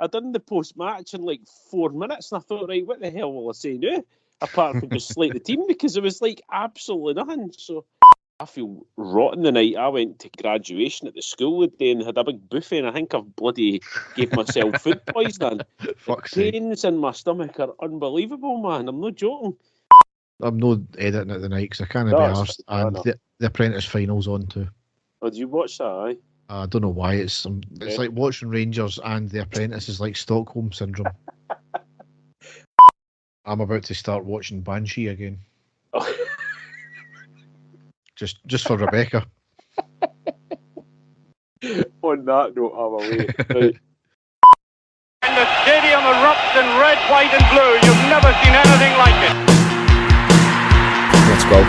I done the post-match in like 4 minutes, and I thought, right, what the hell will I say now? Apart from just slate the team, because it was like absolutely nothing. So I feel rotten the night. I went to graduation at the school the day and had a big buffet, and I think I've bloody gave myself food poisoning. Fuck's The sake. pains in my stomach are unbelievable, man. I'm not joking. I'm not editing it the night because I can't be No, it's arsed. fine. And No. the Apprentice finals on too. Oh, did you watch that? Aye? I don't know why. It's Okay. like watching Rangers and The Apprentice is like Stockholm Syndrome. I'm about to start watching Banshee again. Oh. Just for Rebecca. On that note, I'm away. Right. And the stadium erupts in red, white and blue. You've never seen anything like it. Let's go.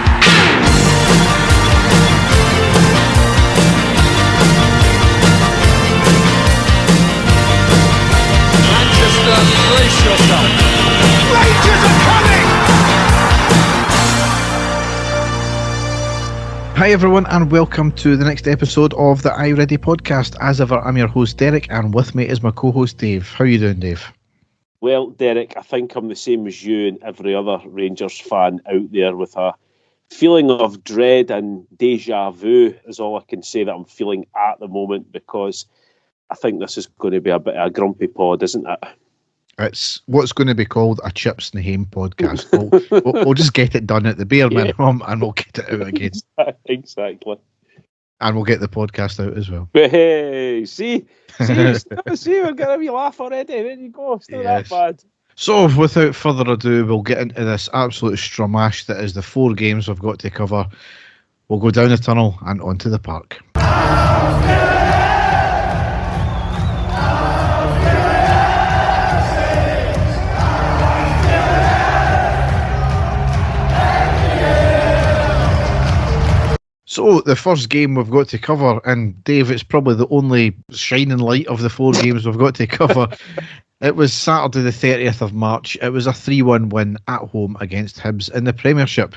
Manchester, brace yourself. Rangers are coming! Hi everyone and welcome to the next episode of the I Ready podcast. As ever, I'm your host Derek and with me is my co-host Dave. How are you doing, Dave? Well, Derek, I think I'm the same as you and every other Rangers fan out there, with a feeling of dread and deja vu is all I can say that I'm feeling at the moment, because I think this is going to be a bit of a grumpy pod, isn't it? It's what's going to be called a Chips and Haim podcast. We'll just get it done at the bare minimum and we'll get it out again. Exactly. And we'll get the podcast out as well. Hey, see, we're getting a wee laugh already. There you go. It's not that bad. So, without further ado, we'll get into this absolute stramash that is the 4 games we've got to cover. We'll go down the tunnel and onto the park. So, the first game we've got to cover, and Dave, it's probably the only shining light of the 4 games we've got to cover. It was Saturday the 30th of March. It was a 3-1 win at home against Hibs in the Premiership.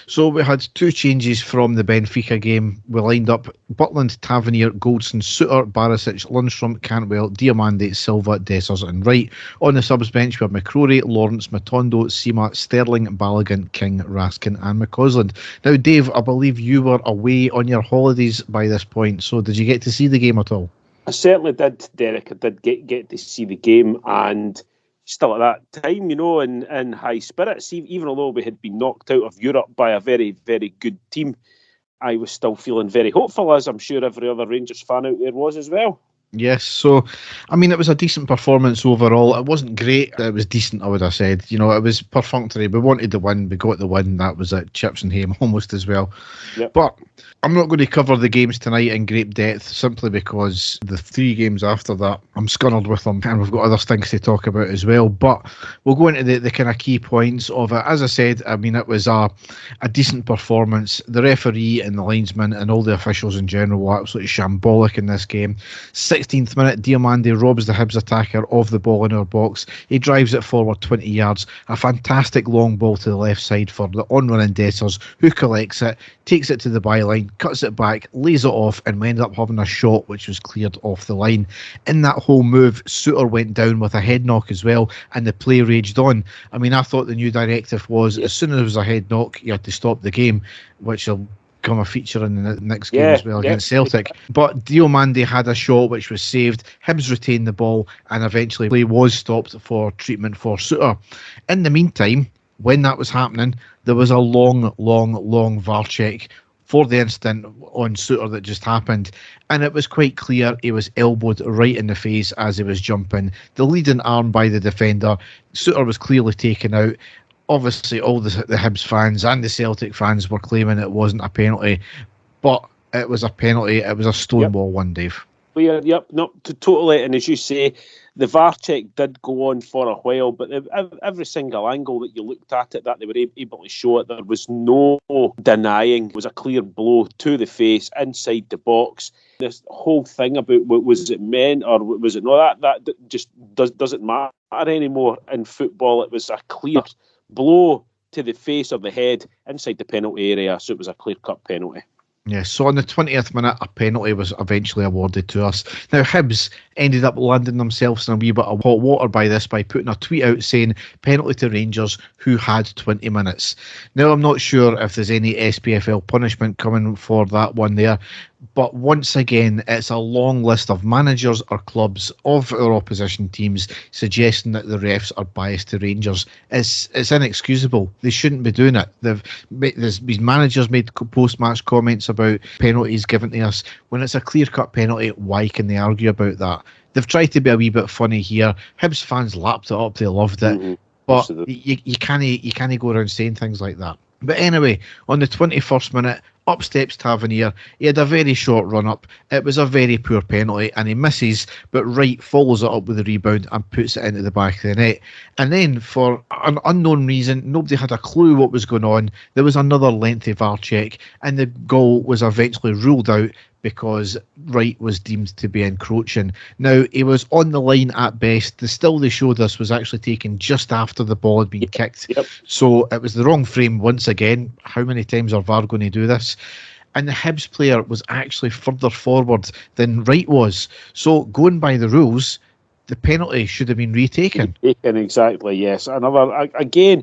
So we had 2 changes from the Benfica game. We lined up Butland, Tavernier, Goldson, Suter, Barisic, Lundstrom, Cantwell, Diamande, Silva, Dessers and Wright. On the subs bench we have McCrory, Lawrence, Matondo, Sima, Sterling, Balogun, King, Raskin and McCausland. Now Dave, I believe you were away on your holidays by this point, so did you get to see the game at all? I certainly did, Derek. I did get to see the game, and still at that time, in high spirits, even although we had been knocked out of Europe by a very, very good team, I was still feeling very hopeful, as I'm sure every other Rangers fan out there was as well. Yes, so, I mean, it was a decent performance overall. It wasn't great. It was decent, I would have said. It was perfunctory. We wanted the win. We got the win. That was it. Chips and Haim almost as well. Yep. But I'm not going to cover the games tonight in great depth, simply because the 3 games after that, I'm scunnered with them, and we've got other things to talk about as well. But we'll go into the kind of key points of it. As I said, I mean, it was a decent performance. The referee and the linesman and all the officials in general were absolutely shambolic in this game. 16th minute, Diamande robs the Hibs attacker of the ball in our box. He drives it forward 20 yards. A fantastic long ball to the left side for the on-running Dessers, who collects it, takes it to the byline, cuts it back, lays it off, and we ended up having a shot which was cleared off the line. In that whole move, Suter went down with a head knock as well, and the play raged on. I mean, I thought the new directive was as soon as there was a head knock, you had to stop the game, which will become a feature in the next game as well against Celtic. But Diamande had a shot which was saved. Hibs retained the ball, and eventually play was stopped for treatment for Suter. In the meantime, when that was happening, there was a long VAR check for the incident on Suter that just happened, and it was quite clear he was elbowed right in the face as he was jumping. The leading arm by the defender, Suter was clearly taken out. Obviously, all the Hibs fans and the Celtic fans were claiming it wasn't a penalty, but it was a penalty. It was a stonewall one, Dave. Yep, not totally. And as you say, the VAR check did go on for a while, but every single angle that you looked at it, that they were able to show it, there was no denying. It was a clear blow to the face inside the box. This whole thing about was it meant or was it not, that just doesn't matter anymore in football. It was a clear blow to the face or the head inside the penalty area, so it was a clear-cut penalty. Yes, so on the 20th minute, a penalty was eventually awarded to us. Now, Hibs ended up landing themselves in a wee bit of hot water by putting a tweet out saying penalty to Rangers, who had 20 minutes. Now, I'm not sure if there's any SPFL punishment coming for that one there, but once again, it's a long list of managers or clubs of our opposition teams suggesting that the refs are biased to Rangers. It's inexcusable. They shouldn't be doing it. These managers made post-match comments about penalties given to us. When it's a clear-cut penalty, why can they argue about that? They've tried to be a wee bit funny here. Hibs fans lapped it up. They loved it. Mm-hmm. But you can't go around saying things like that. But anyway, on the 21st minute, up steps Tavernier. He had a very short run-up. It was a very poor penalty, and he misses, but Wright follows it up with a rebound and puts it into the back of the net. And then, for an unknown reason, nobody had a clue what was going on. There was another lengthy VAR check, and the goal was eventually ruled out because Wright was deemed to be encroaching. Now, he was on the line at best. The still they showed us was actually taken just after the ball had been kicked. Yep. So it was the wrong frame once again. How many times are VAR going to do this? And the Hibs player was actually further forward than Wright was. So going by the rules, the penalty should have been retaken. Exactly, yes. Again,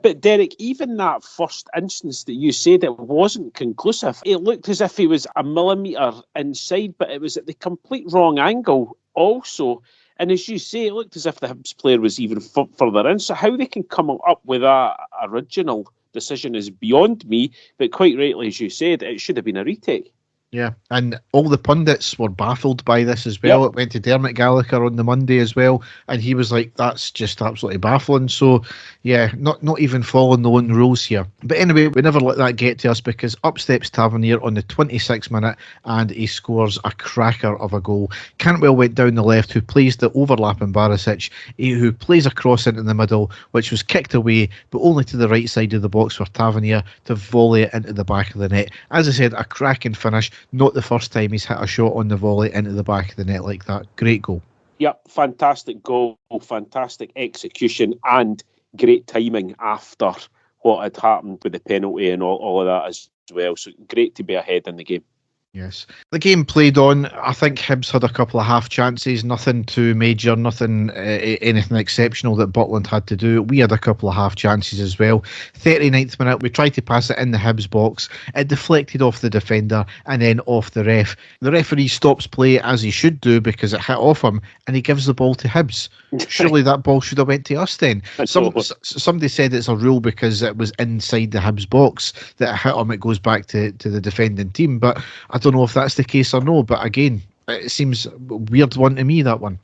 but Derek, even that first instance that you said, it wasn't conclusive. It looked as if he was a millimetre inside, but it was at the complete wrong angle also. And as you say, it looked as if the Hibs player was even further in. So how they can come up with that original decision is beyond me. But quite rightly, as you said, it should have been a retake. Yeah, and all the pundits were baffled by this as well. Yep. It went to Dermot Gallagher on the Monday as well, and he was like, that's just absolutely baffling. So, yeah, not even following the own rules here. But anyway, we never let that get to us because up steps Tavernier on the 26th minute and he scores a cracker of a goal. Cantwell went down the left, who plays the overlapping Barisic, who plays a cross into the middle, which was kicked away, but only to the right side of the box for Tavernier to volley it into the back of the net. As I said, a cracking finish. Not the first time he's hit a shot on the volley into the back of the net like that. Great goal. Yep, fantastic goal, fantastic execution, and great timing after what had happened with the penalty and all of that as well. So great to be ahead in the game. Yes. The game played on. I think Hibs had a couple of half chances, nothing too major, nothing anything exceptional that Butland had to do. We had a couple of half chances as well. 39th minute, we tried to pass it in the Hibs box. It deflected off the defender and then off the ref. The referee stops play as he should do because it hit off him and he gives the ball to Hibs. Surely that ball should have went to us then. Somebody said it's a rule because it was inside the Hibs box that it hit him, it goes back to the defending team. But I don't know if that's the case or no, but again, it seems a weird one to me, that one.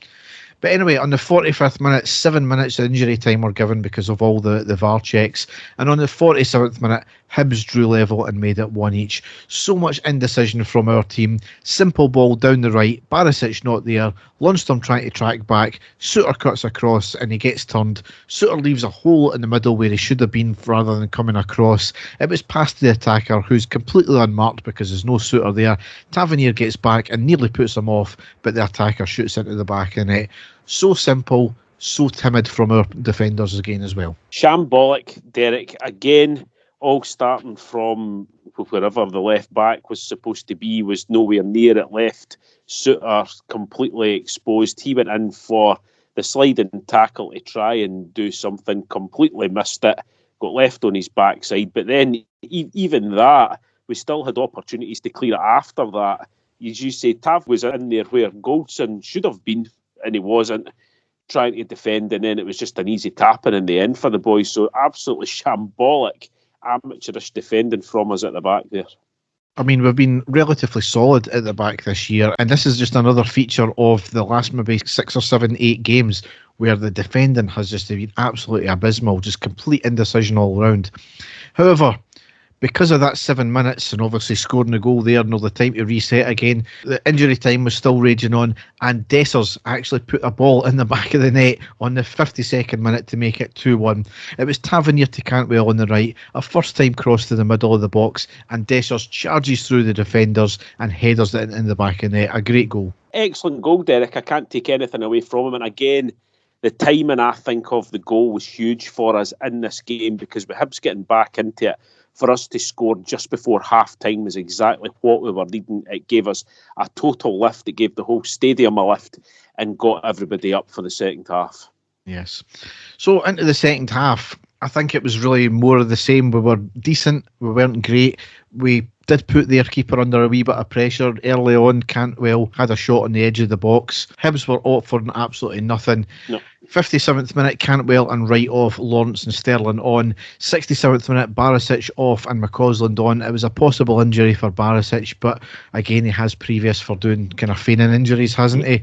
But anyway, on the 45th minute, 7 minutes of injury time were given because of all the VAR checks. And on the 47th minute, Hibs drew level and made it one each. So much indecision from our team. Simple ball down the right, Barisic not there, Lundstrom trying to track back, Suter cuts across and he gets turned. Suter leaves a hole in the middle where he should have been rather than coming across. It was past the attacker, who's completely unmarked because there's no Suter there. Tavernier gets back and nearly puts him off, but the attacker shoots into the back of the net. So simple, so timid from our defenders again as well. Shambolic, Derek, again, all starting from wherever the left back was supposed to be, was nowhere near it left. Suter completely exposed. He went in for the sliding tackle to try and do something, completely missed it, got left on his backside. But then, even that, we still had opportunities to clear it after that. As you say, Tav was in there where Goldson should have been, and he wasn't, trying to defend, and then it was just an easy tapping in the end for the boys. So absolutely shambolic, amateurish defending from us at the back there. I mean, we've been relatively solid at the back this year, and this is just another feature of the last maybe 6 or 7, 8 games where the defending has just been absolutely abysmal, just complete indecision all round. However, because of that 7 minutes and obviously scoring a goal there, the time to reset again, the injury time was still raging on, and Dessers actually put a ball in the back of the net on the 52nd minute to make it 2-1. It was Tavernier to Cantwell on the right, a first time cross to the middle of the box, and Dessers charges through the defenders and headers it in the back of the net. A great goal. Excellent goal, Derek. I can't take anything away from him. And again, the timing, I think, of the goal was huge for us in this game because with Hibs getting back into it for us to score just before half-time was exactly what we were needing. It gave us a total lift. It gave the whole stadium a lift and got everybody up for the second half. Yes. So into the second half, I think it was really more of the same. We were decent. We weren't great. We did put their keeper under a wee bit of pressure early on. Cantwell had a shot on the edge of the box. Hibs were offering absolutely nothing. No. 57th minute, Cantwell and Wright off, Lawrence and Sterling on. 67th minute, Barisic off and McCausland on. It was a possible injury for Barisic, but again, he has previous for doing kind of feigning injuries, hasn't he?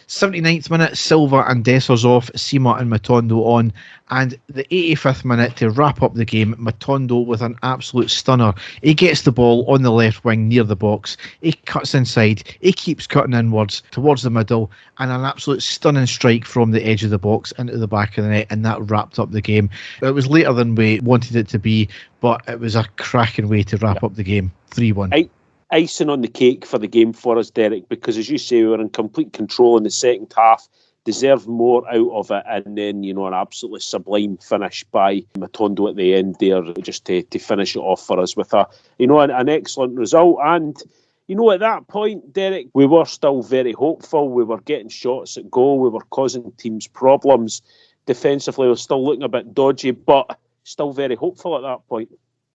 79th minute, Silva and Dessers off, Sima and Matondo on, and the 85th minute to wrap up the game, Matondo with an absolute stunner. He gets the ball on the left wing near the box, he cuts inside, he keeps cutting inwards towards the middle, and an absolute stunning strike from the edge of the box into the back of the net, and that wrapped up the game. It was later than we wanted it to be, but it was a cracking way to wrap up the game. 3-1. Icing on the cake for the game for us, Derek, because as you say, we were in complete control in the second half, deserved more out of it, and then, an absolutely sublime finish by Matondo at the end there, just to finish it off for us with an excellent result. And, at that point, Derek, we were still very hopeful. We were getting shots at goal. We were causing teams problems. Defensively, we were still looking a bit dodgy, but still very hopeful at that point.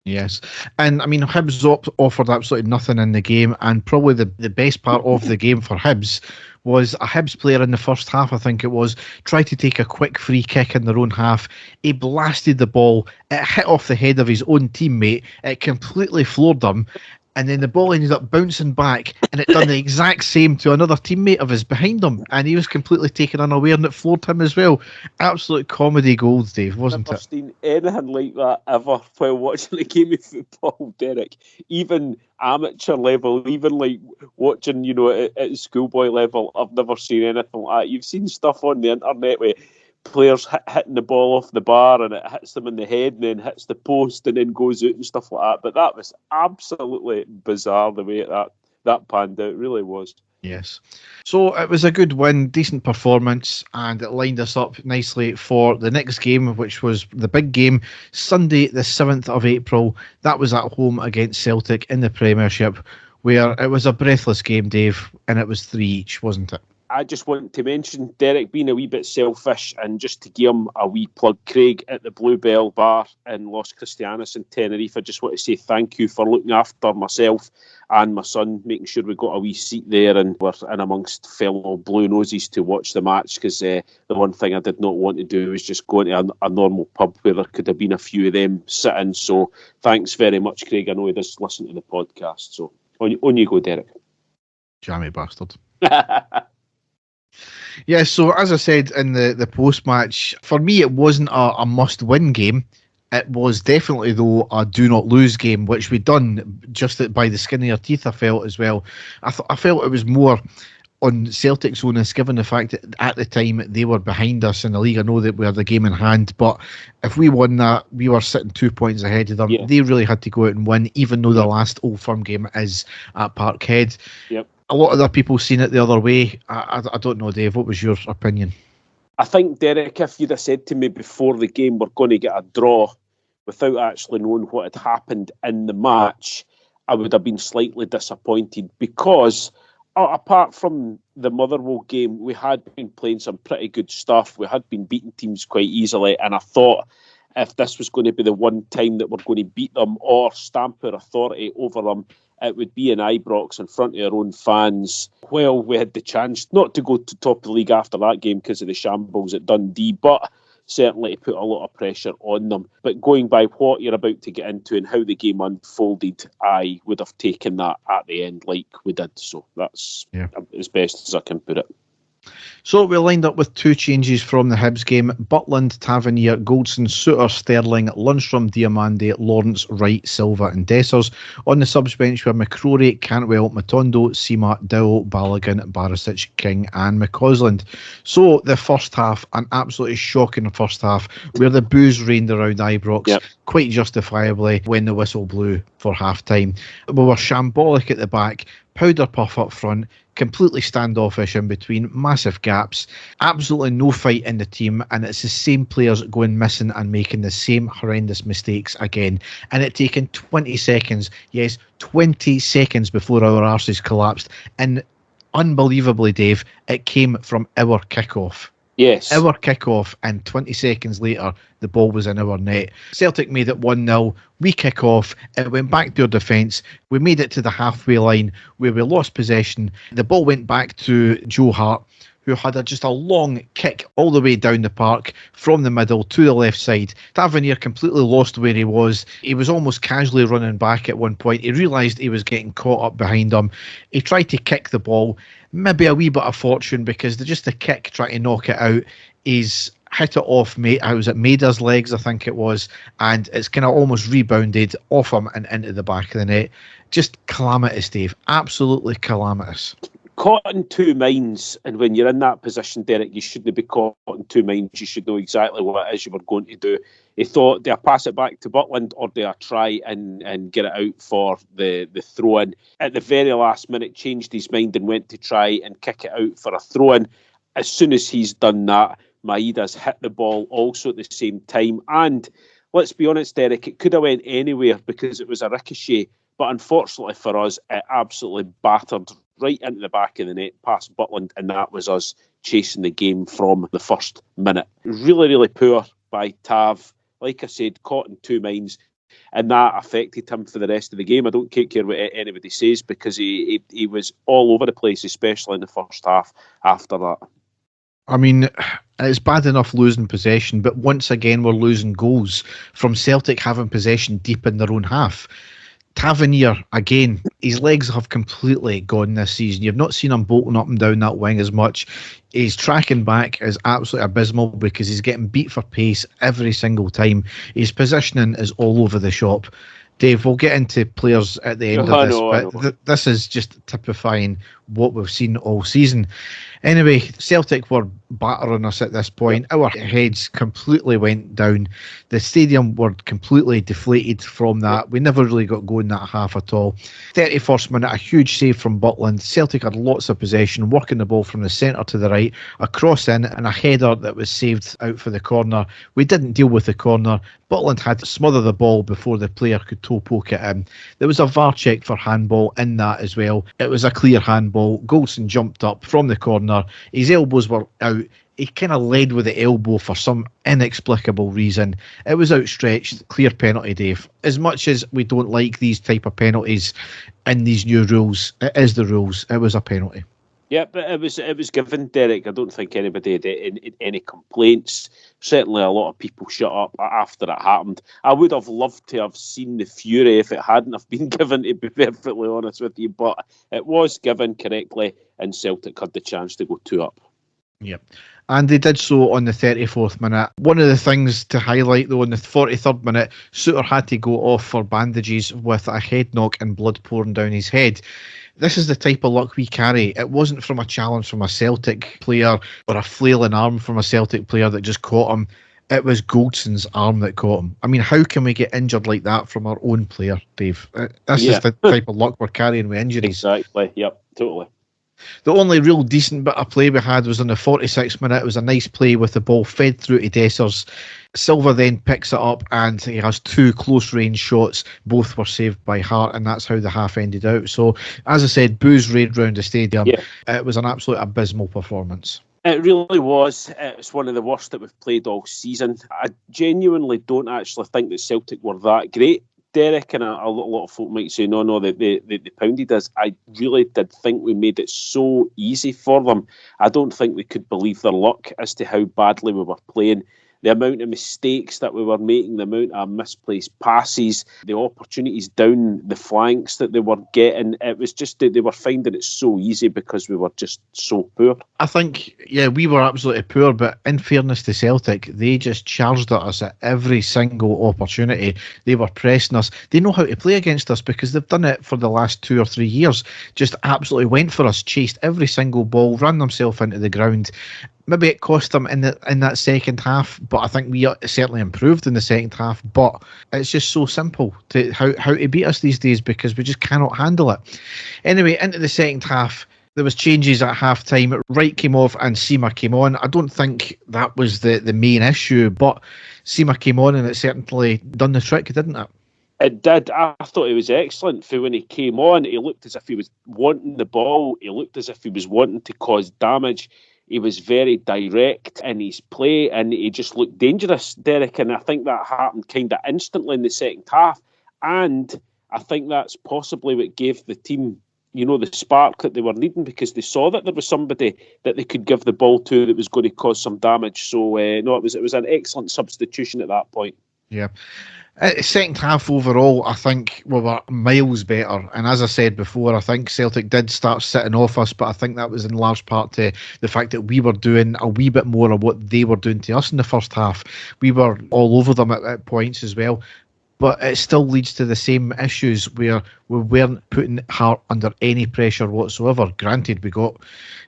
Yes, and Hibs offered absolutely nothing in the game, and probably the best part of the game for Hibs was a Hibs player in the first half, I think it was, tried to take a quick free kick in their own half. He blasted the ball, it hit off the head of his own teammate, it completely floored them, and then the ball ended up bouncing back, and it done the exact same to another teammate of his behind him, and he was completely taken unaware, and it floored him as well. Absolute comedy gold, Dave, wasn't it? I've never seen anything like that ever while watching a game of football, Derek. Even amateur level, even like watching, at schoolboy level, I've never seen anything like that. You've seen stuff on the internet where players hitting the ball off the bar and it hits them in the head and then hits the post and then goes out and stuff like that. But that was absolutely bizarre the way that panned out. It really was. Yes. So it was a good win, decent performance, and it lined us up nicely for the next game, which was the big game, Sunday the 7th of April. That was at home against Celtic in the Premiership, where it was a breathless game, Dave, and it was 3 each, wasn't it? I just want to mention Derek being a wee bit selfish and just to give him a wee plug. Craig at the Bluebell Bar in Los Cristianos in Tenerife. I just want to say thank you for looking after myself and my son, making sure we got a wee seat there and we're in amongst fellow Blue Noses to watch the match, because the one thing I did not want to do was just go into a normal pub where there could have been a few of them sitting. So thanks very much, Craig. I know he does listen to the podcast. So on you go, Derek. Jammy bastard. Yeah, so as I said in the post-match, for me it wasn't a must-win game. It was definitely, though, a do-not-lose game, which we'd done just by the skin of your teeth, I felt, as well. I felt it was more on Celtic's onus, given the fact that at the time they were behind us in the league. I know that we had the game in hand, but if we won that, we were sitting 2 points ahead of them. Yeah. They really had to go out and win, even though the last Old Firm game is at Parkhead. Yep. A lot of other people seen it the other way. I don't know, Dave. What was your opinion? I think, Derek, if you'd have said to me before the game we're going to get a draw without actually knowing what had happened in the match, I would have been slightly disappointed, because apart from the Motherwell game, we had been playing some pretty good stuff. We had been beating teams quite easily, and I thought if this was going to be the one time that we're going to beat them or stamp our authority over them, it would be in Ibrox in front of our own fans. Well, we had the chance not to go to top of the league after that game because of the shambles at Dundee, but certainly to put a lot of pressure on them. But going by what you're about to get into and how the game unfolded, I would have taken that at the end like we did. So that's as best as I can put it. So we lined up with two changes from the Hibs game. Butland, Tavernier, Goldson, Suter, Sterling, Lundstrom, Diamande, Lawrence, Wright, Silva and Dessers. On the subs bench were McCrory, Cantwell, Matondo, Sima, Dow, Balogun, Barisic, King and McCausland. So the first half, an absolutely shocking first half, where the boos rained around Ibrox, quite justifiably, when the whistle blew for half-time. We were shambolic at the back, powder puff up front, completely standoffish in between, massive gaps, absolutely no fight in the team, and it's the same players going missing and making the same horrendous mistakes again. And it taken 20 seconds, yes, 20 seconds before our arses collapsed. And unbelievably, Dave, it came from our kickoff. Yes. Our kickoff, and 20 seconds later, the ball was in our net. Celtic made it 1-0. We kick off. It went back to our defence. We made it to the halfway line where we lost possession. The ball went back to Joe Hart, who had just a long kick all the way down the park from the middle to the left side. Tavernier completely lost where he was. He was almost casually running back at one point. He realised he was getting caught up behind him. He tried to kick the ball. Maybe a wee bit of fortune, because just the kick trying to knock it out, he's hit it off, I was at Maida's legs, I think it was, and it's kind of almost rebounded off him and into the back of the net. Just calamitous, Dave. Absolutely calamitous. Caught in two minds, and when you're in that position, Derek, you shouldn't be caught in two minds. You should know exactly what it is you were going to do. He thought, do I pass it back to Butland, or do I try and get it out for the throw-in? At the very last minute, changed his mind and went to try and kick it out for a throw-in. As soon as he's done that, Maeda's hit the ball also at the same time. And let's be honest, Derek, it could have went anywhere because it was a ricochet. But unfortunately for us, it absolutely battered right into the back of the net past Butland, and that was us chasing the game from the first minute. Really, really poor by Tav. Like I said, caught in two minds, and that affected him for the rest of the game. I don't care what anybody says, because he was all over the place, especially in the first half after that. I mean, it's bad enough losing possession, but once again we're losing goals from Celtic having possession deep in their own half. Tavernier, again, his legs have completely gone this season. You've not seen him bolting up and down that wing as much. His tracking back is absolutely abysmal because he's getting beat for pace every single time. His positioning is all over the shop. Dave, we'll get into players at the end of this, but this is just typifying what we've seen all season. Anyway, Celtic were battering us at this point. Our heads completely went down. The stadium were completely deflated from that. We never really got going that half at all. 31st minute, a huge save from Butland. Celtic had lots of possession, working the ball from the centre to the right, a cross in and a header that was saved out for the corner. We didn't deal with the corner. Butland had to smother the ball before the player could toe poke it in. There was a VAR check for handball in that as well. It was a clear handball. Goldson jumped up from the corner. His elbows were out. He kind of led with the elbow for some inexplicable reason. It was outstretched. Clear penalty, Dave. As much as we don't like these type of penalties in these new rules, it is the rules. It was a penalty. Yeah, but it was given, Derek. I don't think anybody had any complaints. Certainly a lot of people shut up after it happened. I would have loved to have seen the fury if it hadn't have been given, to be perfectly honest with you. But it was given correctly, and Celtic had the chance to go 2 up. Yep. And they did so on the 34th minute. One of the things to highlight, though, in the 43rd minute, Suter had to go off for bandages with a head knock and blood pouring down his head. This is the type of luck we carry. It wasn't from a challenge from a Celtic player or a flailing arm from a Celtic player that just caught him. It was Goldson's arm that caught him. I mean, how can we get injured like that from our own player, Dave? That's just the type of luck we're carrying with injuries. Exactly. Yep, totally. The only real decent bit of play we had was on the 46th minute. It was a nice play with the ball fed through to Dessers. Silva then picks it up and he has 2 close range shots. Both were saved by Hart, and that's how the half ended out. So, as I said, boos raid round the stadium. Yeah. It was an absolute abysmal performance. It really was. It's one of the worst that we've played all season. I genuinely don't actually think that Celtic were that great, Derek, and a lot of folk might say, no, they pounded us. I really did think we made it so easy for them. I don't think they could believe their luck as to how badly we were playing. The amount of mistakes that we were making, the amount of misplaced passes, the opportunities down the flanks that they were getting, it was just that they were finding it so easy because we were just so poor. I think, we were absolutely poor, but in fairness to Celtic, they just charged at us at every single opportunity. They were pressing us. They know how to play against us because they've done it for the last 2 or 3 years. Just absolutely went for us, chased every single ball, ran themselves into the ground. Maybe it cost them in that second half, but I think we certainly improved in the second half. But it's just so simple to how to beat us these days because we just cannot handle it. Anyway, into the second half, There was changes at half-time. Wright came off and Seema came on. I don't think that was the main issue, but Seema came on and it certainly done the trick, didn't it? It did. I thought he was excellent for when he came on. He looked as if he was wanting the ball. He looked as if he was wanting to cause damage. He was very direct in his play and he just looked dangerous, Derek. And I think that happened kind of instantly in the second half. And I think that's possibly what gave the team, the spark that they were needing, because they saw that there was somebody that they could give the ball to that was going to cause some damage. So, it was an excellent substitution at that point. Yeah. Second half overall, I think we were miles better. And as I said before, I think Celtic did start sitting off us, but I think that was in large part to the fact that we were doing a wee bit more of what they were doing to us in the first half. We were all over them at points as well. But it still leads to the same issues where we weren't putting Hart under any pressure whatsoever. Granted, we got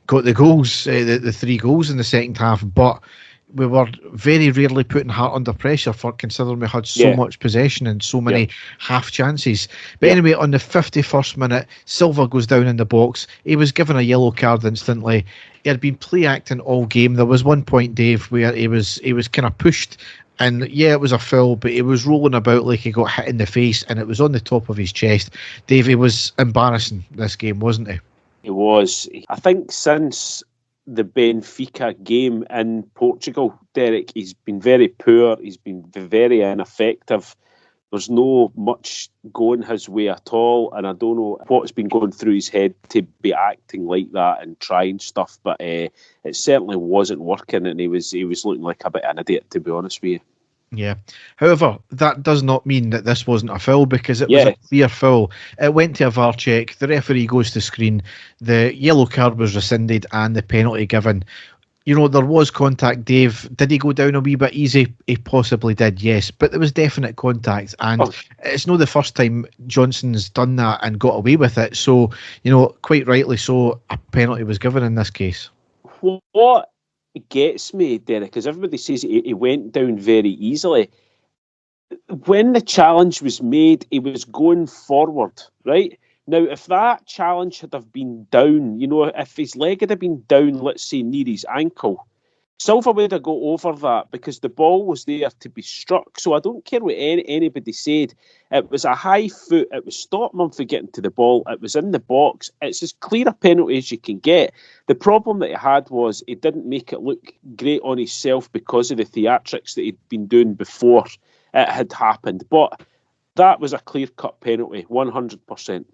the goals, the 3 goals in the second half, but we were very rarely putting Hart under pressure, for considering we had so much possession and so many half chances. But anyway, on the 51st minute, Silva goes down in the box. He was given a yellow card instantly. He had been play acting all game. There was one point, Dave, where he was kind of pushed. And it was a foul, but he was rolling about like he got hit in the face and it was on the top of his chest. Dave, he was embarrassing this game, wasn't he? He was. I think since the Benfica game in Portugal, Derek, he's been very poor. He's been very ineffective. There's no much going his way at all. And I don't know what's been going through his head to be acting like that and trying stuff. But it certainly wasn't working and he was looking like a bit of an idiot, to be honest with you. Yeah. However, that does not mean that this wasn't a foul, because it was a clear foul. It went to a VAR check. The referee goes to screen. The yellow card was rescinded and the penalty given. There was contact, Dave. Did he go down a wee bit easy? He possibly did, yes. But there was definite contact. And it's not the first time Johnson's done that and got away with it. So, quite rightly so, a penalty was given in this case. What gets me, Derek, is everybody says he went down very easily. When the challenge was made, he was going forward, right? Now, if that challenge had have been down, if his leg had have been down, let's say near his ankle, Silva would have got over that because the ball was there to be struck. So I don't care what anybody said. It was a high foot. It was stopping him from getting to the ball. It was in the box. It's as clear a penalty as you can get. The problem that he had was he didn't make it look great on himself because of the theatrics that he'd been doing before it had happened. But that was a clear-cut penalty, 100%.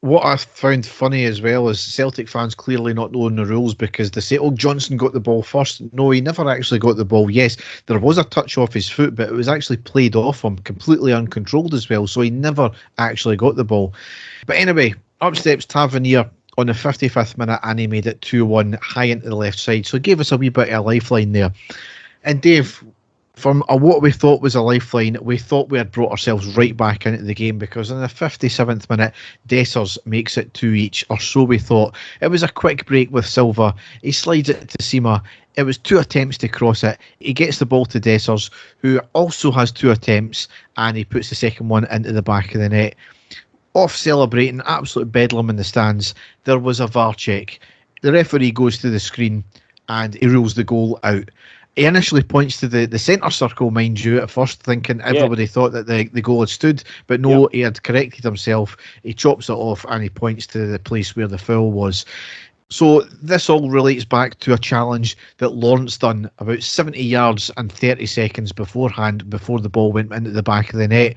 What I found funny as well is Celtic fans clearly not knowing the rules, because they say, Johnson got the ball first. No, he never actually got the ball. Yes, there was a touch off his foot, but it was actually played off him, completely uncontrolled as well, so he never actually got the ball. But anyway, up steps Tavernier on the 55th minute and he made it 2-1 high into the left side, so he gave us a wee bit of a lifeline there. And Dave, from what we thought was a lifeline, we thought we had brought ourselves right back into the game, because in the 57th minute, Dessers makes it 2 each, or so we thought. It was a quick break with Silva. He slides it to Seema. It was 2 attempts to cross it. He gets the ball to Dessers, who also has 2 attempts, and he puts the second one into the back of the net. Off celebrating, absolute bedlam in the stands. There was a VAR check. The referee goes to the screen and he rules the goal out. He initially points to the centre circle, mind you, at first, thinking everybody thought that the goal had stood, but no, he had corrected himself. He chops it off and he points to the place where the foul was. So this all relates back to a challenge that Lawrence done about 70 yards and 30 seconds beforehand, before the ball went into the back of the net.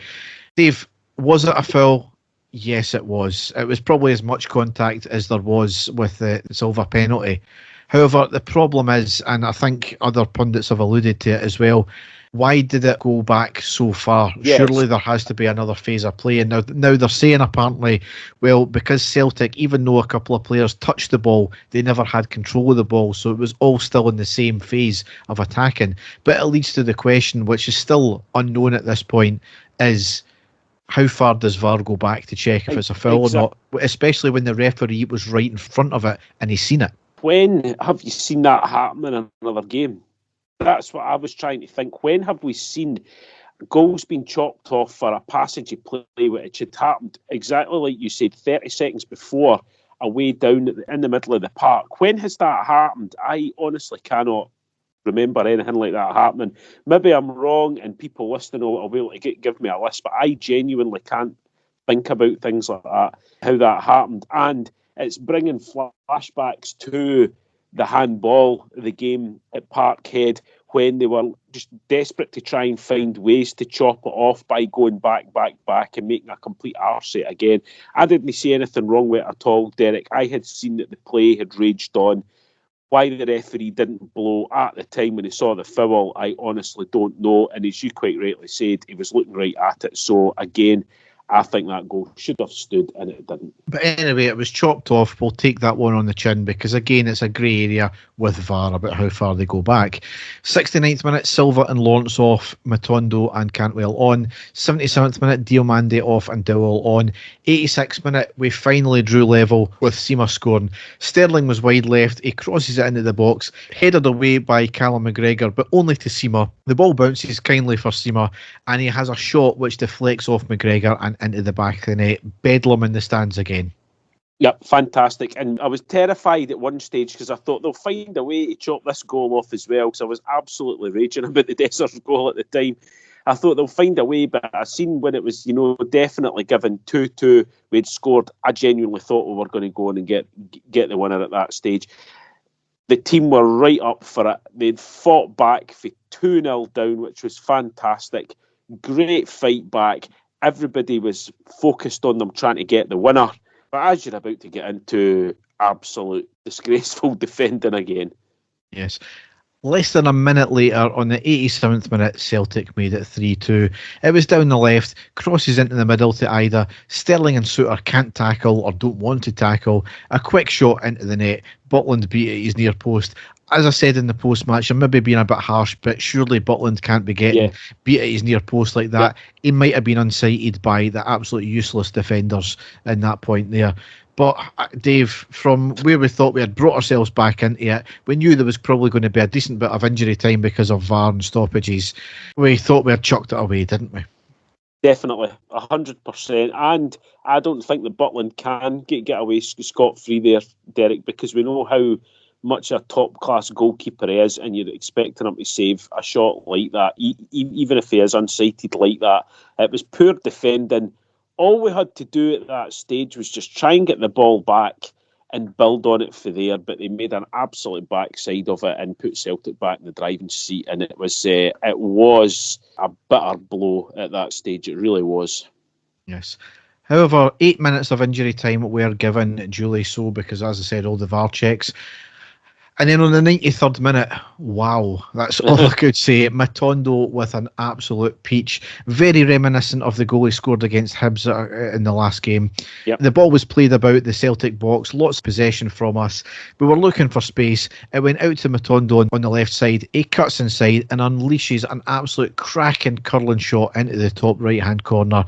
Dave, was it a foul? Yes, it was. It was probably as much contact as there was with the Silva penalty. However, the problem is, and I think other pundits have alluded to it as well, why did it go back so far? Yes. Surely there has to be another phase of play. And now they're saying apparently, well, because Celtic, even though a couple of players touched the ball, they never had control of the ball. So it was all still in the same phase of attacking. But it leads to the question, which is still unknown at this point, is how far does VAR go back to check if it's a foul or not? Especially when the referee was right in front of it and he's seen it. When have you seen that happen in another game? That's what I was trying to think. When have we seen goals being chopped off for a passage of play which had happened exactly like you said 30 seconds before, away down in the middle of the park. When has that happened? I honestly cannot remember anything like that happening. Maybe I'm wrong, and people listening will be able to give me a list, but I genuinely can't think about things like that, how that happened. And it's bringing flashbacks to the handball, the game at Parkhead, when they were just desperate to try and find ways to chop it off by going back, and making a complete arse of it again. I didn't see anything wrong with it at all, Derek. I had seen that the play had raged on. Why the referee didn't blow at the time when he saw the foul, I honestly don't know. And as you quite rightly said, he was looking right at it. So again, I think that goal should have stood, and it didn't. But anyway, it was chopped off. We'll take that one on the chin because, again, it's a grey area with VAR about how far they go back. 69th minute, Silva and Lawrence off, Matondo and Cantwell on. 77th minute, Diomande off and Dowell on. 86th minute, we finally drew level with Sima scoring. Sterling was wide left. He crosses it into the box, headed away by Callum McGregor, but only to Sima. The ball bounces kindly for Sima, and he has a shot which deflects off McGregor and into the back of the net. Bedlam in the stands again. Yep, fantastic. And I was terrified at one stage because I thought they'll find a way to chop this goal off as well, because I was absolutely raging about the Dessers goal at the time. I thought they'll find a way, but I seen when it was, definitely given 2-2, we'd scored, I genuinely thought we were going to go on and get the winner at that stage. The team were right up for it. They'd fought back for 2-0 down, which was fantastic. Great fight back. Everybody was focused on them trying to get the winner. But as you're about to get into absolute disgraceful defending again. Yes. Less than a minute later, on the 87th minute, Celtic made it 3-2. It was down the left, crosses into the middle to Ida. Sterling and Suter can't tackle or don't want to tackle. A quick shot into the net. Butland beat at his near post. As I said in the post-match, I'm maybe being a bit harsh, but surely Butland can't be getting beat at his near post like that. Yeah. He might have been unsighted by the absolutely useless defenders in that point there. But, Dave, from where we thought we had brought ourselves back into it, we knew there was probably going to be a decent bit of injury time because of VAR and stoppages. We thought we had chucked it away, didn't we? Definitely, 100%. And I don't think that Butland can get away scot-free there, Derek, because we know how much a top-class goalkeeper he is, and you're expecting him to save a shot like that, even if he is unsighted like that. It was poor defending. All we had to do at that stage was just try and get the ball back and build on it for there, but they made an absolute backside of it and put Celtic back in the driving seat, and it was a bitter blow at that stage. It really was. Yes. However, 8 minutes of injury time were given duly so because, as I said, all the VAR checks. And then on the 93rd minute, wow, that's all I could say. Matondo with an absolute peach. Very reminiscent of the goal he scored against Hibs in the last game. Yep. The ball was played about the Celtic box, lots of possession from us. We were looking for space. It went out to Matondo on the left side. He cuts inside and unleashes an absolute cracking curling shot into the top right-hand corner.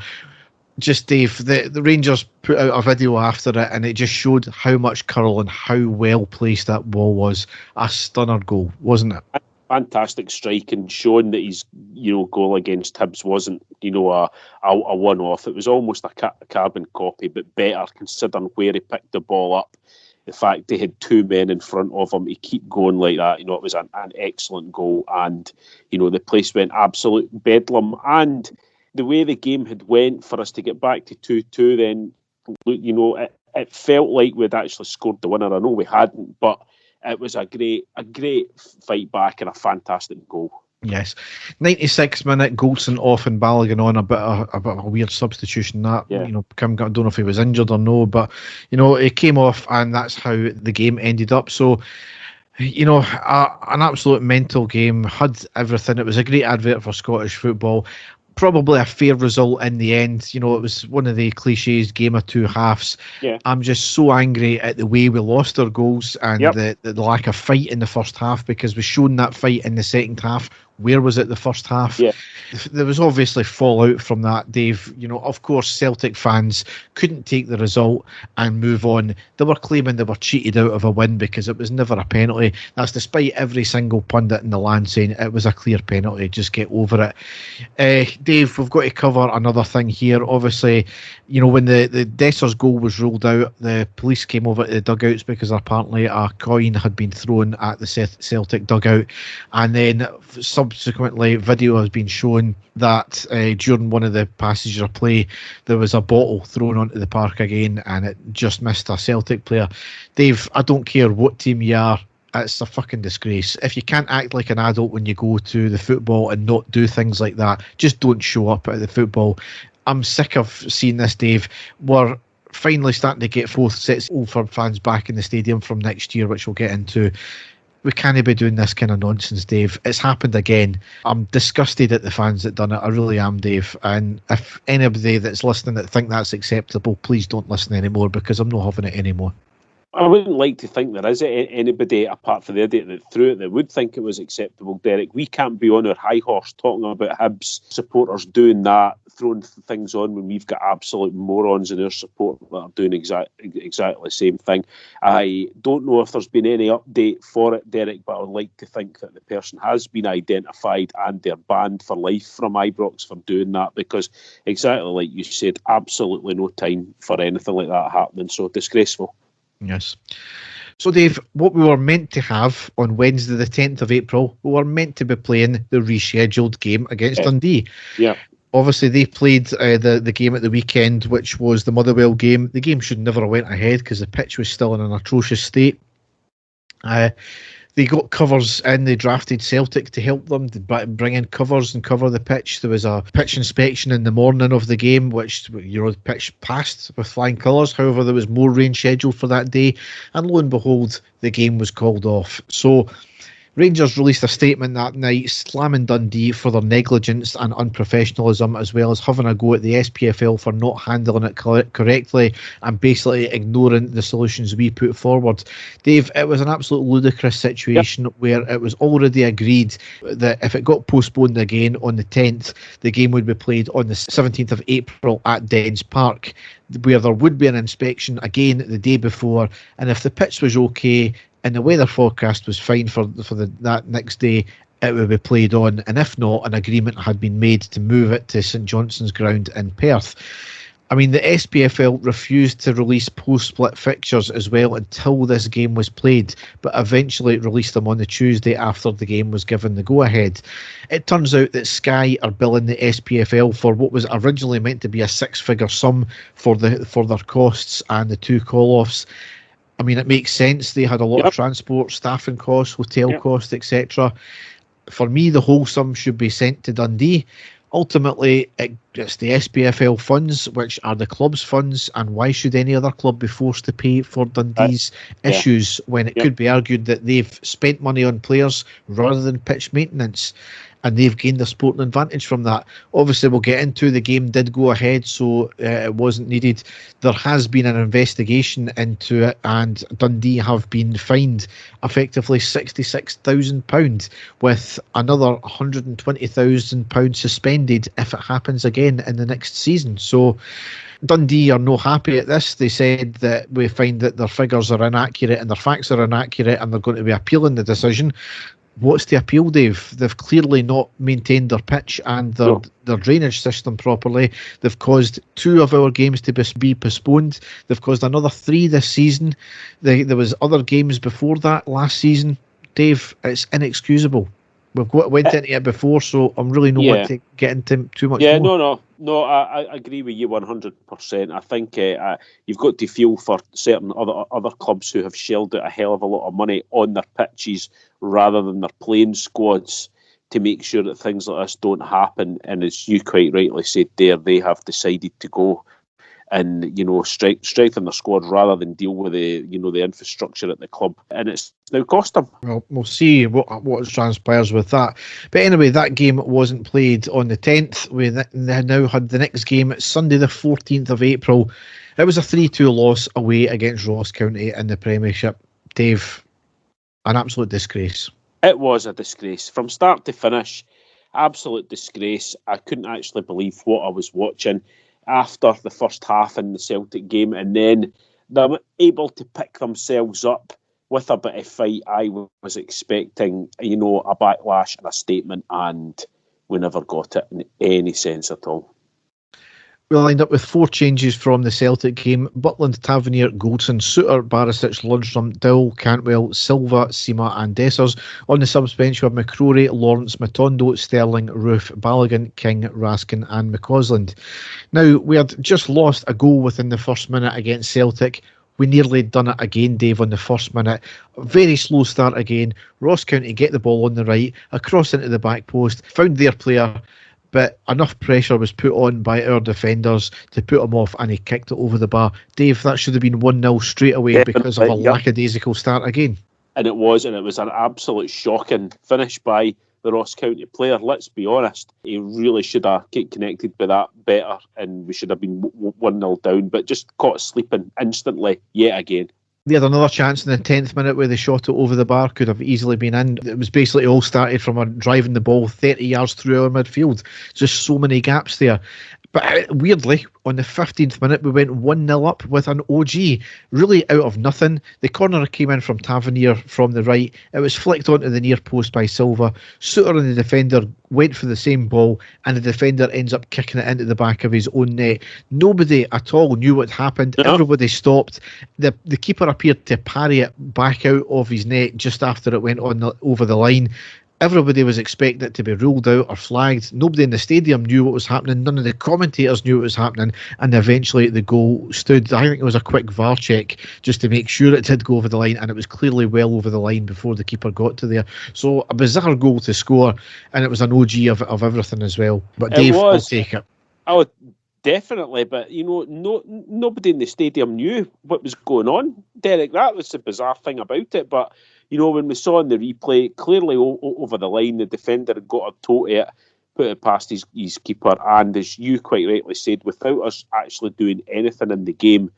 Just, Dave, the Rangers put out a video after it, and it just showed how much curl and how well placed that ball was. A stunner goal, wasn't it? Fantastic strike, and showing that his goal against Hibs wasn't a one-off. It was almost a carbon copy, but better considering where he picked the ball up. The fact they had two men in front of him, he keep going like that. It was an excellent goal, and the place went absolute bedlam. And the way the game had went for us to get back to 2-2, then it felt like we'd actually scored the winner. I know we hadn't, but it was a great fight back and a fantastic goal. Yes. 96th minute, Goldson off and Balogun on, a bit of a weird substitution. That Kim, I don't know if he was injured or no, but he came off, and that's how the game ended up. So an absolute mental game, had everything. It was a great advert for Scottish football. Probably a fair result in the end. It was one of the cliches, game of two halves. Yeah. I'm just so angry at the way we lost our goals and the lack of fight in the first half, because we've shown that fight in the second half Where was it the first half? Yeah. There was obviously fallout from that, Dave. You know, of course, Celtic fans couldn't take the result and move on. They were claiming they were cheated out of a win because it was never a penalty. That's despite every single pundit in the land saying it was a clear penalty. Just get over it. Dave, we've got to cover another thing here. Obviously, you know, when the Dessers goal was ruled out, the police came over to the dugouts because apparently a coin had been thrown at the Celtic dugout, and then subsequently video has been shown that during one of the passages of play there was a bottle thrown onto the park again and it just missed a Celtic player. Dave, I don't care what team you are, it's a fucking disgrace. If you can't act like an adult when you go to the football and not do things like that, just don't show up at the football. I'm sick of seeing this, Dave. We're finally starting to get fourth sets of Old Firm fans back in the stadium from next year, which we'll get into. We can't be doing this kind of nonsense, Dave. It's happened again. I'm disgusted at the fans that done it. I really am, Dave. And if anybody that's listening that think that's acceptable, please don't listen anymore, because I'm not having it anymore. I wouldn't like to think there is anybody apart from the idiot that threw it that would think it was acceptable, Derek. We can't be on our high horse talking about Hibs supporters doing that, throwing things on when we've got absolute morons in our support that are doing exactly the same thing. I don't know if there's been any update for it, Derek, but I would like to think that the person has been identified and they're banned for life from Ibrox for doing that, because exactly like you said, absolutely no time for anything like that happening. So disgraceful. Yes. So, Dave, what we were meant to have on Wednesday, the 10th of April, we were meant to be playing the rescheduled game against Dundee. Yeah. Obviously, they played the game at the weekend, which was the Motherwell game. The game should never have went ahead because the pitch was still in an atrocious state. They got covers in. They drafted Celtic to help them to bring in covers and cover the pitch. There was a pitch inspection in the morning of the game, which, you know, the pitch passed with flying colours. However, there was more rain scheduled for that day, and lo and behold, the game was called off. So Rangers released a statement that night slamming Dundee for their negligence and unprofessionalism, as well as having a go at the SPFL for not handling it correctly and basically ignoring the solutions we put forward. Dave, it was an absolute ludicrous situation where it was already agreed that if it got postponed again on the 10th, the game would be played on the 17th of April at Dens Park, where there would be an inspection again the day before, and if the pitch was okay and the weather forecast was fine for that next day, it would be played on, and if not, an agreement had been made to move it to St Johnstone's ground in Perth. I mean, the SPFL refused to release post-split fixtures as well until this game was played, but eventually released them on the Tuesday after the game was given the go-ahead. It turns out that Sky are billing the SPFL for what was originally meant to be a six-figure sum for their costs and the two call-offs. I mean, it makes sense. They had a lot of transport, staffing costs, hotel costs, etc. For me, the whole sum should be sent to Dundee. Ultimately, it's the SPFL funds, which are the club's funds, and why should any other club be forced to pay for Dundee's issues when it could be argued that they've spent money on players rather than pitch maintenance, and they've gained a sporting advantage from that. Obviously, we'll get into the game did go ahead, so it wasn't needed. There has been an investigation into it, and Dundee have been fined effectively £66,000 with another £120,000 suspended if it happens again in the next season. So Dundee are not happy at this. They said that we find that their figures are inaccurate and their facts are inaccurate, and they're going to be appealing the decision. What's the appeal, Dave? They've clearly not maintained their pitch and their drainage system properly. They've caused 2 of our games to be postponed. They've caused another 3 this season. There was other games before that last season. Dave, it's inexcusable. We've went into it before, so I'm really not want to get into too much more. No, I agree with you 100%. I think you've got to feel for certain other clubs who have shelled out a hell of a lot of money on their pitches rather than their playing squads to make sure that things like this don't happen. And as you quite rightly said there, they have decided to go and, you know, strengthen their squad rather than deal with the infrastructure at the club, and it's now cost them. Well, we'll see what transpires with that. But anyway, that game wasn't played on the 10th. We now had the next game Sunday, the 14th of April. It was a 3-2 loss away against Ross County in the Premiership. Dave, an absolute disgrace. It was a disgrace from start to finish. absolute disgrace. I couldn't actually believe what I was watching after the first half in the Celtic game, and then them able to pick themselves up with a bit of fight. I was expecting, a backlash and a statement, and we never got it in any sense at all. We lined up with 4 changes from the Celtic game. Butland, Tavernier, Goldson, Suter, Barisic, Lundstrom, Dowell, Cantwell, Silva, Sima and Dessers. On the subs bench we have McCrory, Lawrence, Matondo, Sterling, Roof, Balogun, King, Raskin and McCausland. Now, we had just lost a goal within the first minute against Celtic. We nearly done it again, Dave, on the first minute. Very slow start again. Ross County get the ball on the right, across into the back post, found their player, but enough pressure was put on by our defenders to put him off, and he kicked it over the bar. Dave, that should have been 1-0 straight away because of a lackadaisical start again. And it was an absolute shocking finish by the Ross County player. Let's be honest, he really should have connected with that better, and we should have been 1-0 down, but just caught sleeping instantly yet again. They had another chance in the 10th minute where they shot it over the bar, could have easily been in. It was basically all started from driving the ball 30 yards through our midfield. Just so many gaps there. But weirdly, on the 15th minute, we went 1-0 up with an OG, really out of nothing. The corner came in from Tavernier from the right. It was flicked onto the near post by Silva. Suter and the defender went for the same ball, and the defender ends up kicking it into the back of his own net. Nobody at all knew what happened. No. Everybody stopped. The keeper appeared to parry it back out of his net just after it went over the line. Everybody was expecting it to be ruled out or flagged. Nobody in the stadium knew what was happening. None of the commentators knew what was happening. And eventually the goal stood. I think it was a quick VAR check just to make sure it did go over the line. And it was clearly well over the line before the keeper got to there. So a bizarre goal to score. And it was an OG of everything as well. But Dave will take it. Oh, definitely. But, nobody in the stadium knew what was going on, Derek. That was the bizarre thing about it. But when we saw in the replay, clearly over the line, the defender had got a toe to it, put it past his keeper, and as you quite rightly said, without us actually doing anything in the game,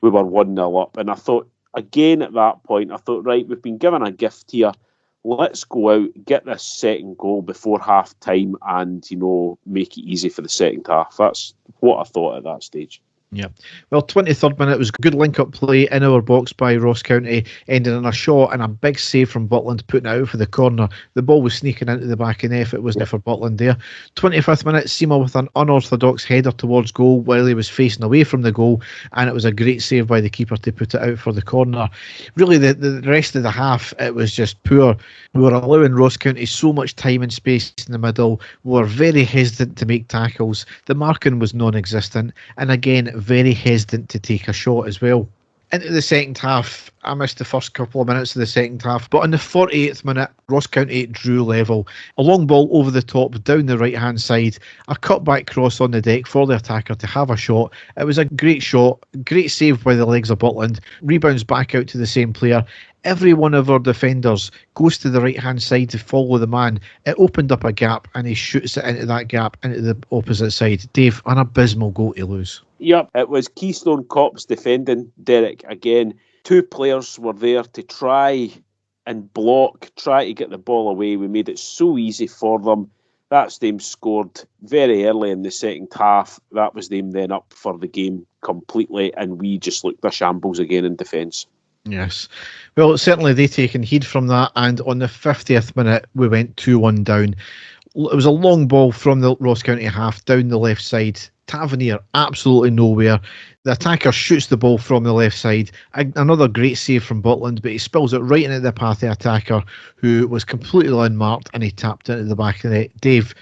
we were 1-0 up. And I thought, again at that point, right, we've been given a gift here. Let's go out, get this second goal before half time, and make it easy for the second half. That's what I thought at that stage. Yeah. Well, 23rd minute was a good link-up play in our box by Ross County, ending in a shot and a big save from Butland, putting it out for the corner. The ball was sneaking into the back of net if it wasn't for Butland there. 25th minute, Sima with an unorthodox header towards goal while he was facing away from the goal, and it was a great save by the keeper to put it out for the corner. Really, the rest of the half, it was just poor. We were allowing Ross County so much time and space in the middle. We were very hesitant to make tackles. The marking was non-existent, and again, very hesitant to take a shot as well. Into the second half, I missed the first couple of minutes of the second half, but on the 48th minute, Ross County drew level. A long ball over the top, down the right-hand side, a cut-back cross on the deck for the attacker to have a shot. It was a great shot, great save by the legs of Butland, rebounds back out to the same player. Every one of our defenders goes to the right-hand side to follow the man. It opened up a gap, and he shoots it into that gap, into the opposite side. Dave, an abysmal goal to lose. Yep, it was Keystone Cops defending, Derek. Again, 2 players were there to try and block, try to get the ball away. We made it so easy for them. That's them scored very early in the second half. That was them then up for the game completely, and we just looked a shambles again in defence. Yes. Well, certainly they taken heed from that, and on the 50th minute, we went 2-1 down. It was a long ball from the Ross County half down the left side. Tavernier absolutely nowhere. The attacker shoots the ball from the left side. Another great save from Butland, but he spills it right into the path of the attacker, who was completely unmarked, and he tapped into the back of the net. Dave,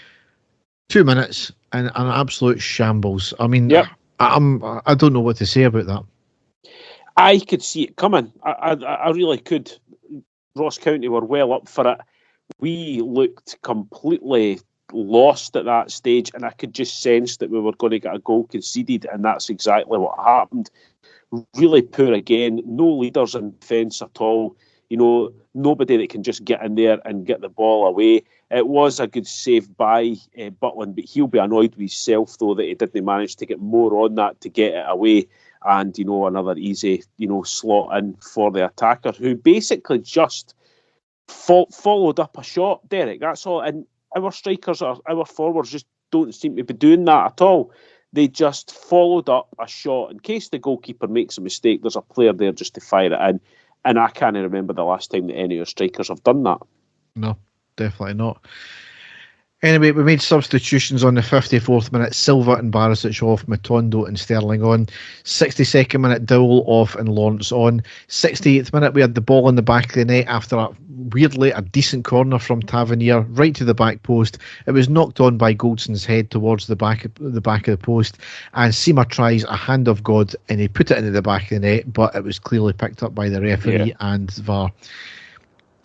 2 minutes and an absolute shambles. I mean, yep. I don't know what to say about that. I could see it coming. I really could. Ross County were well up for it. We looked completely lost at that stage, and I could just sense that we were going to get a goal conceded, and that's exactly what happened. Really poor again. No leaders in defence at all. Nobody that can just get in there and get the ball away. It was a good save by Butland, but he'll be annoyed with himself, though, that he didn't manage to get more on that to get it away. And, another easy, slot in for the attacker, who basically just followed up a shot, Derek. That's all. And our strikers, our forwards just don't seem to be doing that at all. They just followed up a shot. In case the goalkeeper makes a mistake, there's a player there just to fire it in. And I can't remember the last time that any of our strikers have done that. No, definitely not. Anyway, we made substitutions on the 54th minute. Silva and Barisic off, Matondo and Sterling on. 62nd minute, Dowell off and Lawrence on. 68th minute, we had the ball in the back of the net after a decent corner from Tavernier right to the back post. It was knocked on by Goldson's head towards the back of the post, and Sima tries a hand of God and he put it into the back of the net, but it was clearly picked up by the referee and VAR.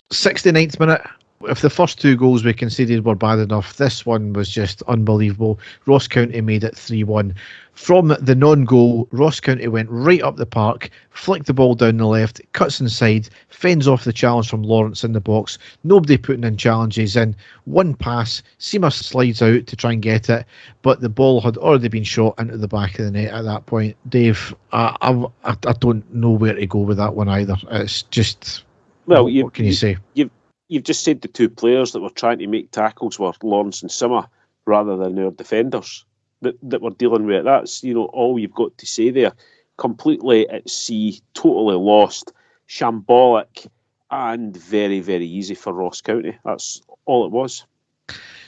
69th minute. If the first two goals we conceded were bad enough, this one was just unbelievable. Ross County made it 3-1. From the non-goal, Ross County went right up the park, flicked the ball down the left, cuts inside, fends off the challenge from Lawrence in the box. Nobody putting in challenges in. One pass, Sima slides out to try and get it, but the ball had already been shot into the back of the net at that point. Dave, I don't know where to go with that one either. It's just... Well, what can you say? You've just said the two players that were trying to make tackles were Lawrence and Sima rather than our defenders that were dealing with it. That's, all you've got to say there. Completely at sea, totally lost, shambolic, and very, very easy for Ross County. That's all it was.